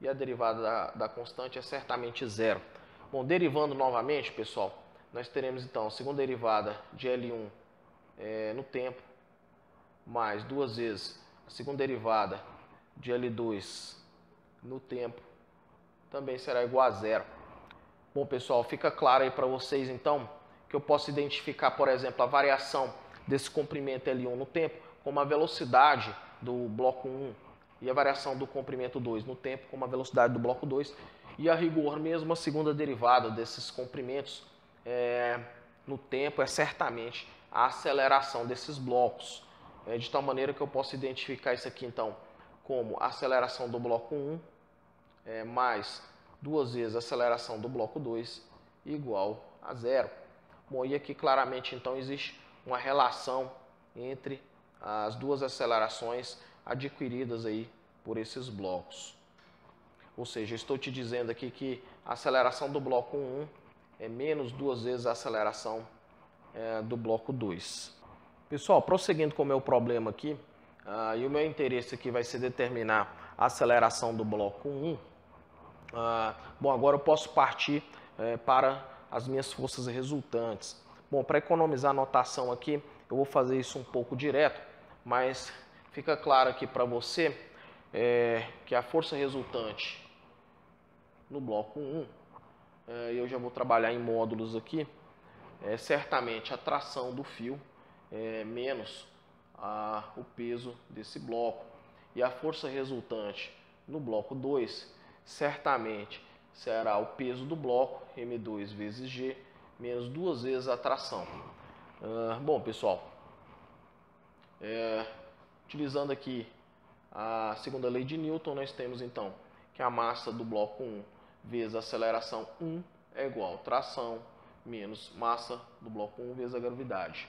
e a derivada da constante é certamente zero. Bom, derivando novamente, pessoal, nós teremos então a segunda derivada de L1 no tempo, mais duas vezes a segunda derivada de L2 no tempo, também será igual a zero. Bom, pessoal, fica claro aí para vocês então que eu posso identificar, por exemplo, a variação desse comprimento L1 no tempo como a velocidade do bloco 1 e a variação do comprimento 2 no tempo como a velocidade do bloco 2, e a rigor mesmo a segunda derivada desses comprimentos no tempo é certamente a aceleração desses blocos, de tal maneira que eu posso identificar isso aqui então como a aceleração do bloco 1 mais duas vezes a aceleração do bloco 2 igual a zero. Bom, e aqui claramente então existe uma relação entre as duas acelerações adquiridas aí por esses blocos. Ou seja, estou te dizendo aqui que a aceleração do bloco 1 é menos duas vezes a aceleração do bloco 2. Pessoal, prosseguindo com o meu problema aqui, e o meu interesse aqui vai ser determinar a aceleração do bloco 1. Bom, agora eu posso partir para as minhas forças resultantes. Bom, para economizar a notação aqui, eu vou fazer isso um pouco direto, mas fica claro aqui para você que a força resultante no bloco 1, eu já vou trabalhar em módulos aqui, certamente a tração do fio menos o peso desse bloco. E a força resultante no bloco 2, certamente será o peso do bloco, M2 vezes G, menos duas vezes a tração. Bom, pessoal, utilizando aqui a segunda lei de Newton, nós temos então que a massa do bloco 1 vezes a aceleração 1 é igual a tração menos massa do bloco 1 vezes a gravidade.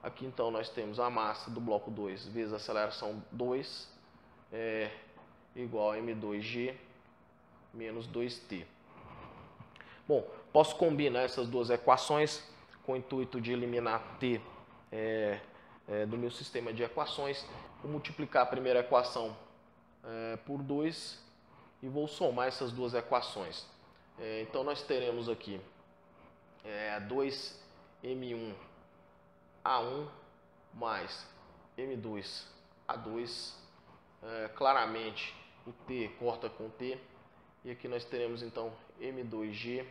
Aqui então nós temos a massa do bloco 2 vezes a aceleração 2 igual a M2G menos 2T. Bom, posso combinar essas duas equações com o intuito de eliminar T do meu sistema de equações. Vou multiplicar a primeira equação por 2 e vou somar essas duas equações. Então nós teremos aqui 2M1A1 mais M2A2. Claramente o T corta com T. E aqui nós teremos então M2G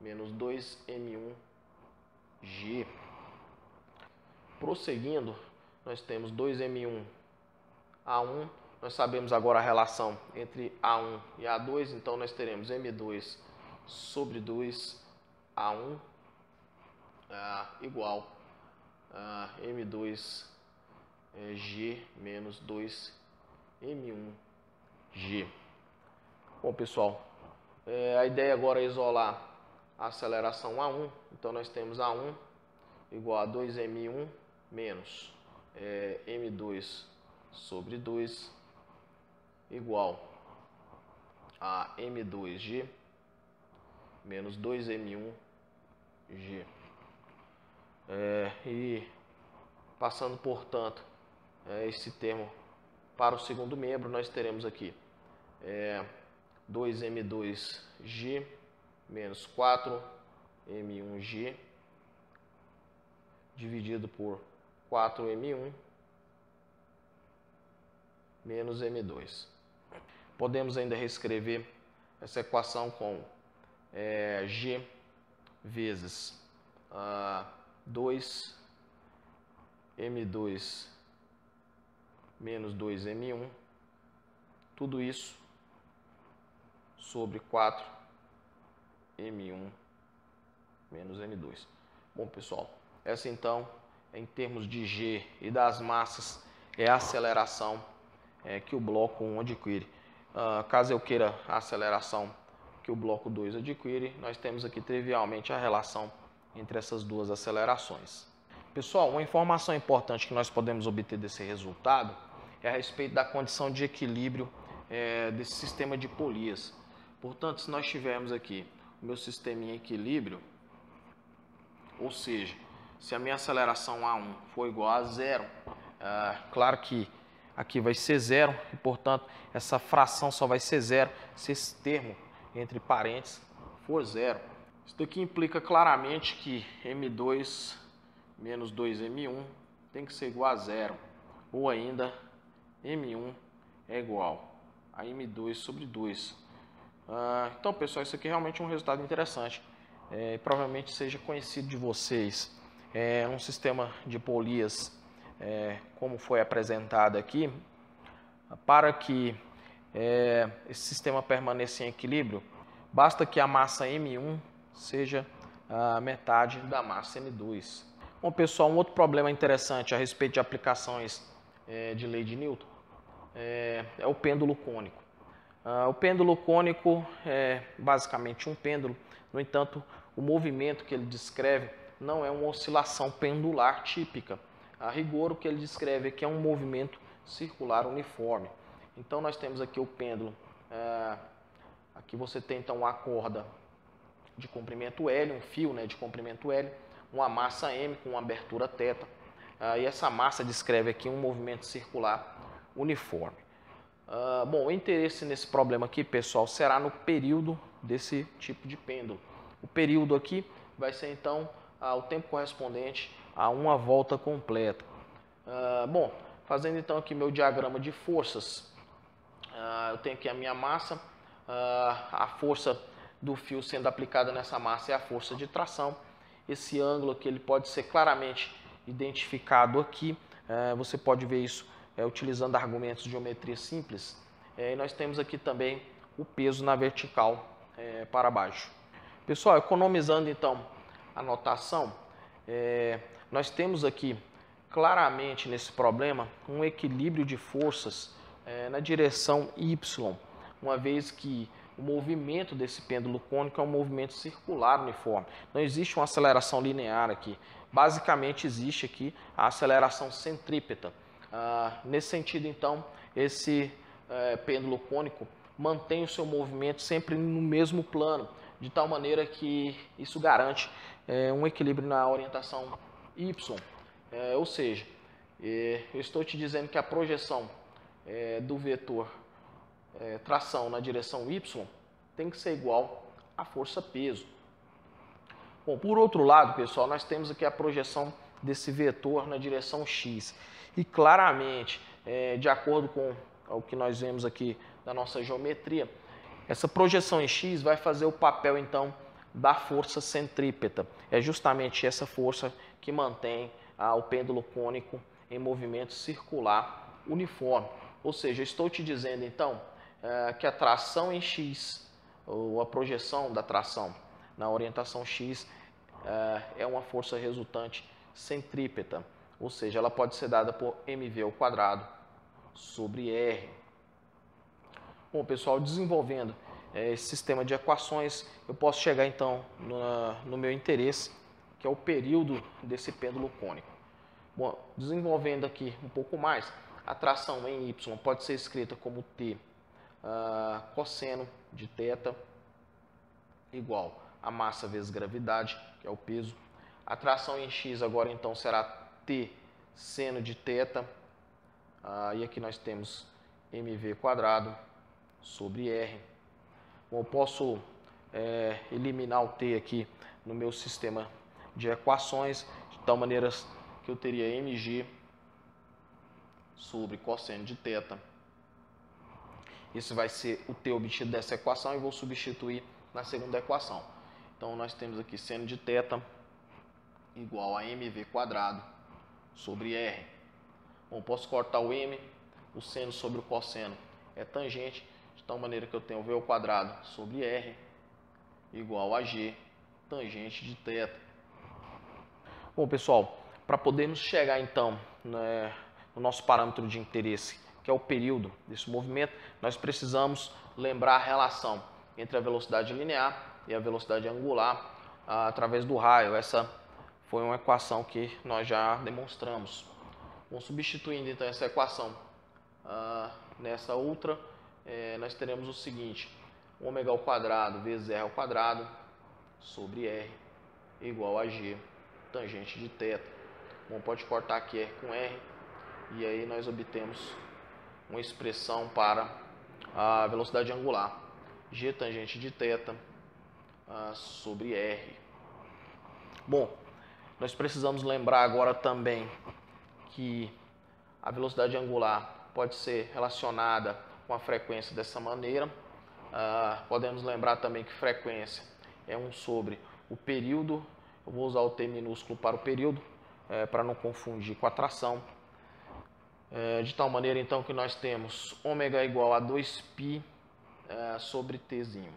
menos 2M1G. Prosseguindo, nós temos 2M1A1. Nós sabemos agora a relação entre A1 e A2, então nós teremos M2 sobre 2 A1 igual a M2G menos 2M1G. Bom, pessoal, a ideia agora é isolar a aceleração A1. Então, nós temos A1 igual a 2M1 menos M2 sobre 2 igual a M2G menos 2M1G. E passando, portanto, esse termo para o segundo membro, nós teremos aqui 2M2G menos 4M1G dividido por 4M1 menos M2. Podemos ainda reescrever essa equação com G vezes 2M2 menos 2M1, tudo isso sobre 4M1 menos M2. Bom, pessoal, essa então, em termos de G e das massas, é a aceleração que o bloco 1 adquire. Caso eu queira a aceleração que o bloco 2 adquire, nós temos aqui trivialmente a relação entre essas duas acelerações. Pessoal, uma informação importante que nós podemos obter desse resultado é a respeito da condição de equilíbrio desse sistema de polias. Portanto, se nós tivermos aqui o meu sistema em equilíbrio, ou seja, se a minha aceleração A1 for igual a zero, claro que aqui vai ser zero e, portanto, essa fração só vai ser zero se esse termo entre parênteses for zero. Isso daqui implica claramente que M2 menos 2M1 tem que ser igual a zero, ou ainda M1 é igual a M2 sobre 2. Então, pessoal, isso aqui é realmente um resultado interessante. Provavelmente seja conhecido de vocês. Um sistema de polias, como foi apresentado aqui, para que esse sistema permaneça em equilíbrio, basta que a massa M1 seja a metade da massa M2. Bom, pessoal, um outro problema interessante a respeito de aplicações de lei de Newton é o pêndulo cônico. O pêndulo cônico é basicamente um pêndulo, no entanto, o movimento que ele descreve não é uma oscilação pendular típica. A rigor, o que ele descreve aqui é um movimento circular uniforme. Então, nós temos aqui o pêndulo. Aqui você tem, então, uma corda de comprimento L, um fio de comprimento L, uma massa M com uma abertura θ. E essa massa descreve aqui um movimento circular uniforme. Bom, o interesse nesse problema aqui, pessoal, será no período desse tipo de pêndulo. O período aqui vai ser, então, o tempo correspondente a uma volta completa. Bom, fazendo então aqui meu diagrama de forças, eu tenho aqui a minha massa, a força do fio sendo aplicada nessa massa é a força de tração. Esse ângulo aqui ele pode ser claramente identificado aqui, você pode ver isso utilizando argumentos de geometria simples. E nós temos aqui também o peso na vertical para baixo. Pessoal, economizando então a notação, nós temos aqui claramente nesse problema um equilíbrio de forças na direção Y, uma vez que o movimento desse pêndulo cônico é um movimento circular uniforme. Não existe uma aceleração linear aqui. Basicamente existe aqui a aceleração centrípeta. Nesse sentido, então, esse pêndulo cônico mantém o seu movimento sempre no mesmo plano, de tal maneira que isso garante um equilíbrio na orientação Y. Ou seja, eu estou te dizendo que a projeção do vetor tração na direção Y tem que ser igual à força peso. Bom, por outro lado, pessoal, nós temos aqui a projeção desse vetor na direção X. E claramente, de acordo com o que nós vemos aqui na nossa geometria, essa projeção em X vai fazer o papel, então, da força centrípeta. É justamente essa força que mantém o pêndulo cônico em movimento circular uniforme. Ou seja, eu estou te dizendo, então, que a tração em X, ou a projeção da tração na orientação X é uma força resultante centrípeta, ou seja, ela pode ser dada por mv ao quadrado sobre r. Bom, pessoal, desenvolvendo esse sistema de equações, eu posso chegar então no meu interesse, que é o período desse pêndulo cônico. Bom, desenvolvendo aqui um pouco mais, a tração em y pode ser escrita como t cosseno de θ igual a massa vezes gravidade, que é o peso. A tração em x agora então será t seno de θ, e aqui nós temos mv quadrado sobre r. Bom, eu posso eliminar o t aqui no meu sistema de equações, de tal maneira que eu teria mg sobre cosseno de θ. Esse vai ser o t obtido dessa equação e vou substituir na segunda equação. Então, nós temos aqui seno de θ igual a mv quadrado sobre r. Bom, posso cortar o m, o seno sobre o cosseno é tangente, de tal maneira que eu tenho v ao quadrado sobre r igual a g tangente de θ. Bom, pessoal, para podermos chegar então no nosso parâmetro de interesse, que é o período desse movimento, nós precisamos lembrar a relação entre a velocidade linear e a velocidade angular através do raio. Essa foi uma equação que nós já demonstramos. Bom, substituindo então essa equação nessa outra, nós teremos o seguinte: ômega ao quadrado vezes r ao quadrado sobre r igual a g tangente de θ. Bom, pode cortar aqui r com r e aí nós obtemos uma expressão para a velocidade angular, g tangente de θ sobre r. Bom, nós precisamos lembrar agora também que a velocidade angular pode ser relacionada com a frequência dessa maneira. Podemos lembrar também que frequência é 1 sobre o período. Eu vou usar o t minúsculo para o período, para não confundir com a tração. De tal maneira então que nós temos ômega igual a 2π sobre tzinho,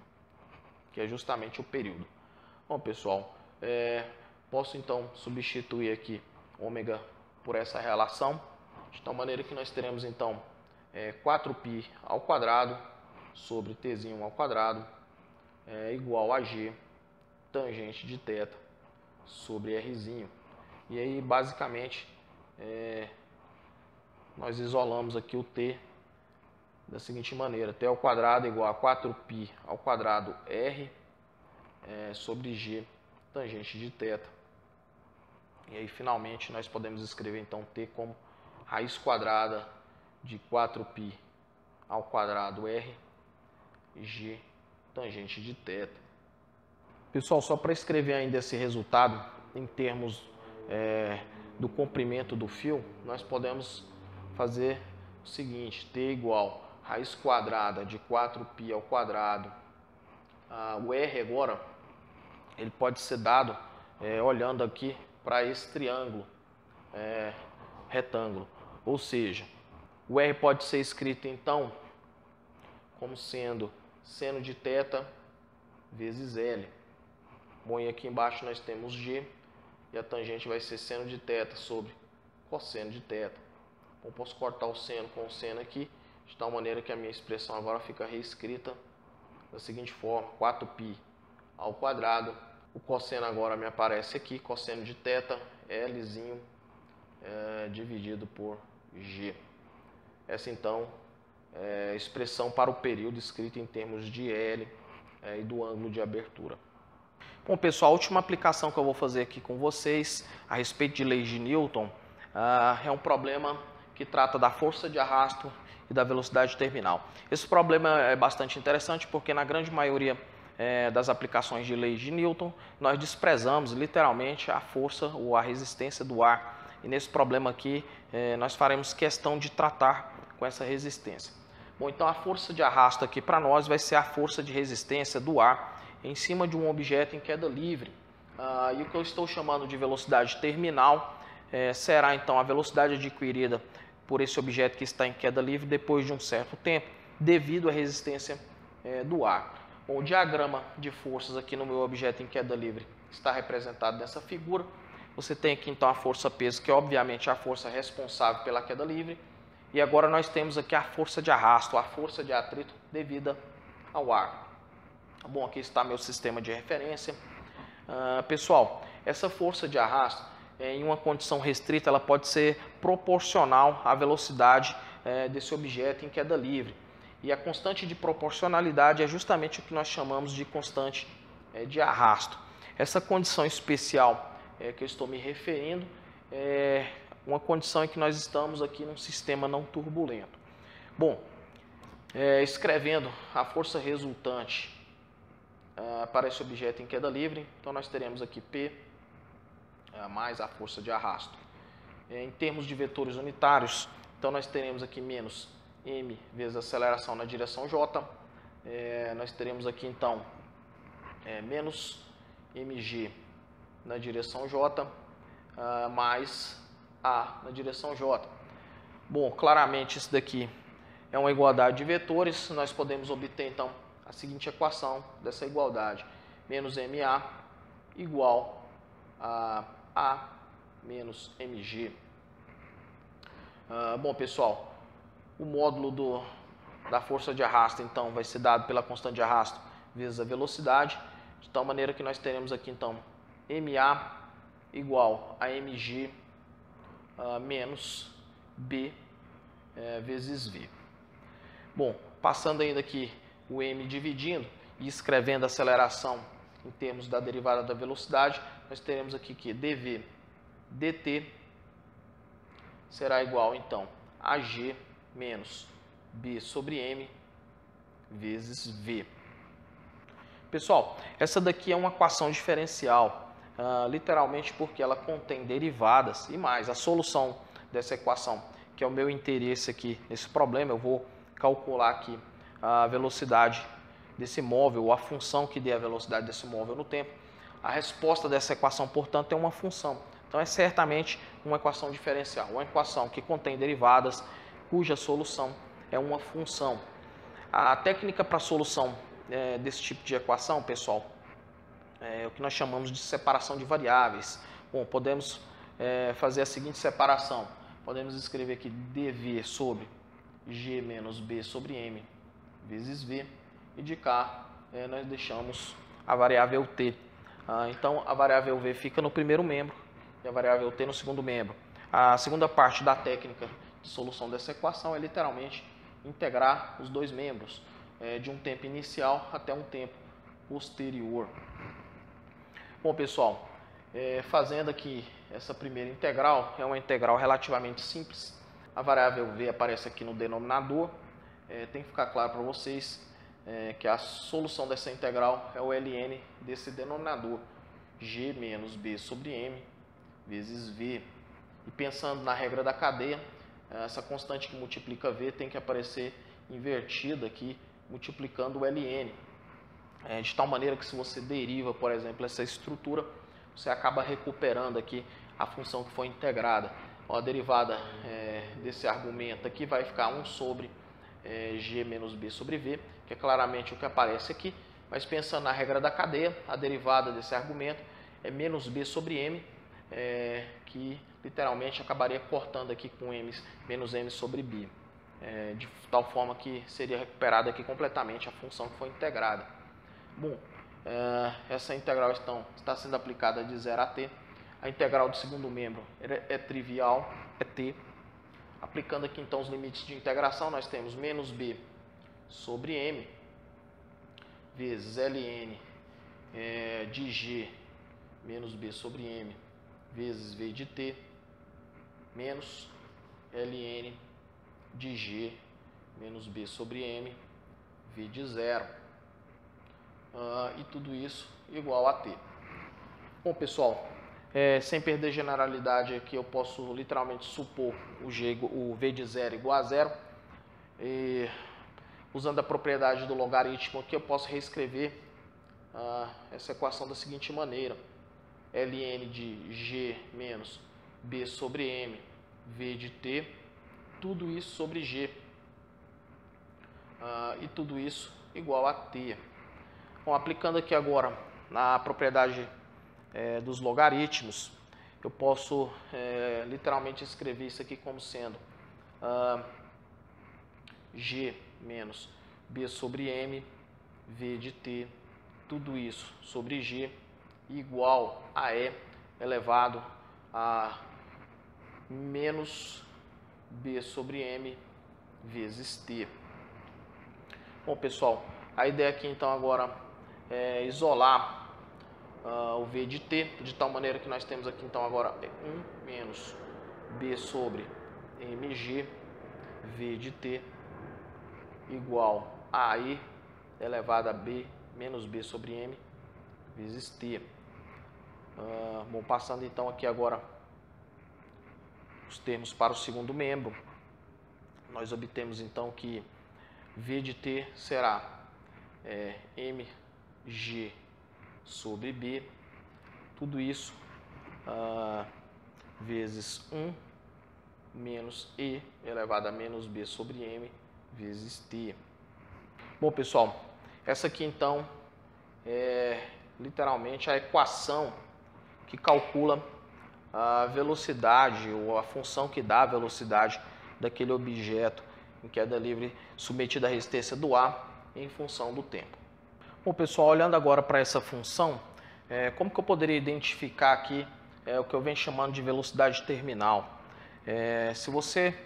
que é justamente o período. Bom, pessoal, posso então substituir aqui ômega por essa relação, de tal maneira que nós teremos então 4π ao quadrado sobre tzinho ao quadrado igual a g tangente de θ sobre rzinho. E aí basicamente nós isolamos aqui o t da seguinte maneira: t ao quadrado igual a 4π ao quadrado r sobre g tangente de θ. E aí finalmente nós podemos escrever então t como raiz quadrada de 4π ao quadrado r g tangente de θ. Pessoal, só para escrever ainda esse resultado em termos do comprimento do fio, nós podemos fazer o seguinte: t igual a raiz quadrada de 4π ao quadrado. O r agora ele pode ser dado olhando aqui para esse triângulo retângulo, ou seja, o r pode ser escrito então como sendo seno de θ vezes L. Bom, e aqui embaixo nós temos g, e a tangente vai ser seno de θ sobre cosseno de θ. Bom, posso cortar o seno com o seno aqui, de tal maneira que a minha expressão agora fica reescrita da seguinte forma: 4π ao quadrado. O cosseno agora me aparece aqui, cosseno de θ, Lzinho dividido por g. Essa então é a expressão para o período escrita em termos de L e do ângulo de abertura. Bom, pessoal, a última aplicação que eu vou fazer aqui com vocês a respeito de leis de Newton é um problema que trata da força de arrasto e da velocidade terminal. Esse problema é bastante interessante porque na grande maioria das aplicações de leis de Newton nós desprezamos literalmente a força ou a resistência do ar. E nesse problema aqui nós faremos questão de tratar com essa resistência. Bom, então a força de arrasto aqui para nós vai ser a força de resistência do ar em cima de um objeto em queda livre. E o que eu estou chamando de velocidade terminal será então a velocidade adquirida por esse objeto que está em queda livre depois de um certo tempo, devido à resistência do ar. Bom, o diagrama de forças aqui no meu objeto em queda livre está representado nessa figura. Você tem aqui então a força-peso, que é obviamente a força responsável pela queda livre. E agora nós temos aqui a força de arrasto, a força de atrito devida ao ar. Bom, aqui está meu sistema de referência. Pessoal, essa força de arrasto, em uma condição restrita, ela pode ser proporcional à velocidade desse objeto em queda livre. E a constante de proporcionalidade é justamente o que nós chamamos de constante de arrasto. Essa condição especial que eu estou me referindo é uma condição em que nós estamos aqui num sistema não turbulento. Bom, escrevendo a força resultante para esse objeto em queda livre, então nós teremos aqui P mais a força de arrasto. Em termos de vetores unitários, então nós teremos aqui menos m vezes a aceleração na direção j. Nós teremos aqui então menos mg na direção j mais a na direção j. Bom, claramente isso daqui é uma igualdade de vetores. Nós podemos obter então a seguinte equação dessa igualdade: menos ma igual a menos mg. Bom, pessoal, o módulo da força de arrasto então vai ser dado pela constante de arrasto vezes a velocidade, de tal maneira que nós teremos aqui então ma igual a mg menos b vezes v. Bom, passando ainda aqui o m dividindo e escrevendo a aceleração em termos da derivada da velocidade, nós teremos aqui que dv dt será igual então a g menos b sobre m vezes v. Pessoal, essa daqui é uma equação diferencial, literalmente porque ela contém derivadas e mais. A solução dessa equação, que é o meu interesse aqui nesse problema, eu vou calcular aqui a velocidade desse móvel, ou a função que dê a velocidade desse móvel no tempo. A resposta dessa equação, portanto, é uma função. Então, é certamente uma equação diferencial, uma equação que contém derivadas, cuja solução é uma função. A técnica para a solução desse tipo de equação, pessoal, é o que nós chamamos de separação de variáveis. Bom, podemos fazer a seguinte separação. Podemos escrever aqui dv sobre g menos b sobre m vezes v, e de cá nós deixamos a variável t. Então, a variável v fica no primeiro membro e a variável t no segundo membro. A segunda parte da técnica de solução dessa equação é literalmente integrar os dois membros de um tempo inicial até um tempo posterior. Bom, pessoal, fazendo aqui essa primeira integral, é uma integral relativamente simples. A variável v aparece aqui no denominador. Tem que ficar claro para vocês que a solução dessa integral é o ln desse denominador, g menos b sobre m vezes v. E pensando na regra da cadeia, essa constante que multiplica v tem que aparecer invertida aqui, multiplicando o ln. De tal maneira que se você deriva, por exemplo, essa estrutura, você acaba recuperando aqui a função que foi integrada. A derivada desse argumento aqui vai ficar 1 sobre g menos b sobre v, que é claramente o que aparece aqui. Mas pensando na regra da cadeia, a derivada desse argumento é menos b sobre m, que literalmente acabaria cortando aqui com menos m sobre b, de tal forma que seria recuperada aqui completamente a função que foi integrada. Bom, essa integral está sendo aplicada de 0 a t. A integral do segundo membro é trivial, é t. Aplicando aqui então os limites de integração, nós temos menos b sobre m vezes ln de g menos b sobre m vezes v de t menos ln de g menos b sobre m v de 0. E tudo isso igual a t. Bom, pessoal, sem perder generalidade aqui, eu posso literalmente supor o v de 0 igual a 0. E, usando a propriedade do logaritmo aqui, eu posso reescrever essa equação da seguinte maneira: ln de g menos b sobre m v de t, tudo isso sobre g, e tudo isso igual a t. Bom, aplicando aqui agora na propriedade dos logaritmos, eu posso literalmente escrever isso aqui como sendo g menos b sobre m, v de t, tudo isso sobre g, igual a e elevado a menos b sobre m vezes t. Bom, pessoal, a ideia aqui então agora é isolar o v de t, de tal maneira que nós temos aqui então agora 1 menos b sobre mg v de t igual a i elevado a b menos b sobre m vezes t. Bom, passando então aqui agora os termos para o segundo membro, nós obtemos então que v de t será mg sobre b, tudo isso vezes 1 menos e elevado a menos b sobre m vezes t. Bom, pessoal, essa aqui então é literalmente a equação que calcula a velocidade ou a função que dá a velocidade daquele objeto em queda livre submetido à resistência do ar em função do tempo. Bom, pessoal, olhando agora para essa função, como que eu poderia identificar aqui o que eu venho chamando de velocidade terminal? Se você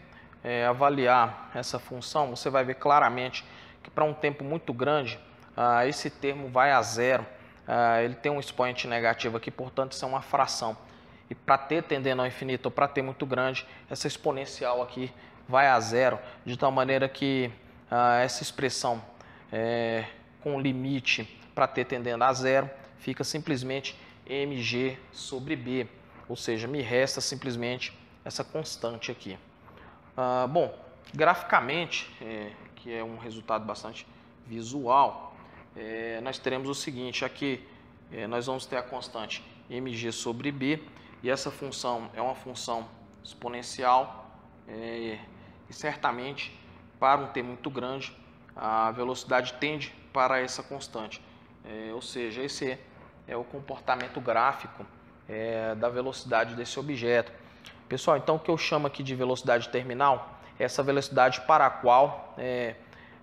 avaliar essa função, você vai ver claramente que para um tempo muito grande, esse termo vai a zero. Ele tem um expoente negativo aqui, portanto isso é uma fração. E para t tendendo ao infinito ou para t muito grande, essa exponencial aqui vai a zero, de tal maneira que essa expressão com limite para t tendendo a zero fica simplesmente mg sobre b, ou seja, me resta simplesmente essa constante aqui. Bom, graficamente, que é um resultado bastante visual, nós teremos o seguinte: aqui nós vamos ter a constante mg sobre b, e essa função é uma função exponencial, e certamente para um t muito grande a velocidade tende para essa constante, ou seja, esse é o comportamento gráfico da velocidade desse objeto. Pessoal, então o que eu chamo aqui de velocidade terminal é essa velocidade para a qual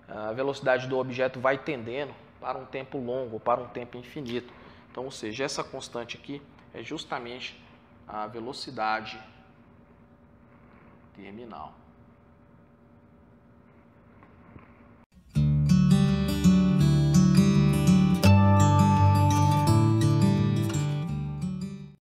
a velocidade do objeto vai tendendo para um tempo longo, para um tempo infinito. Então, ou seja, essa constante aqui é justamente a velocidade terminal.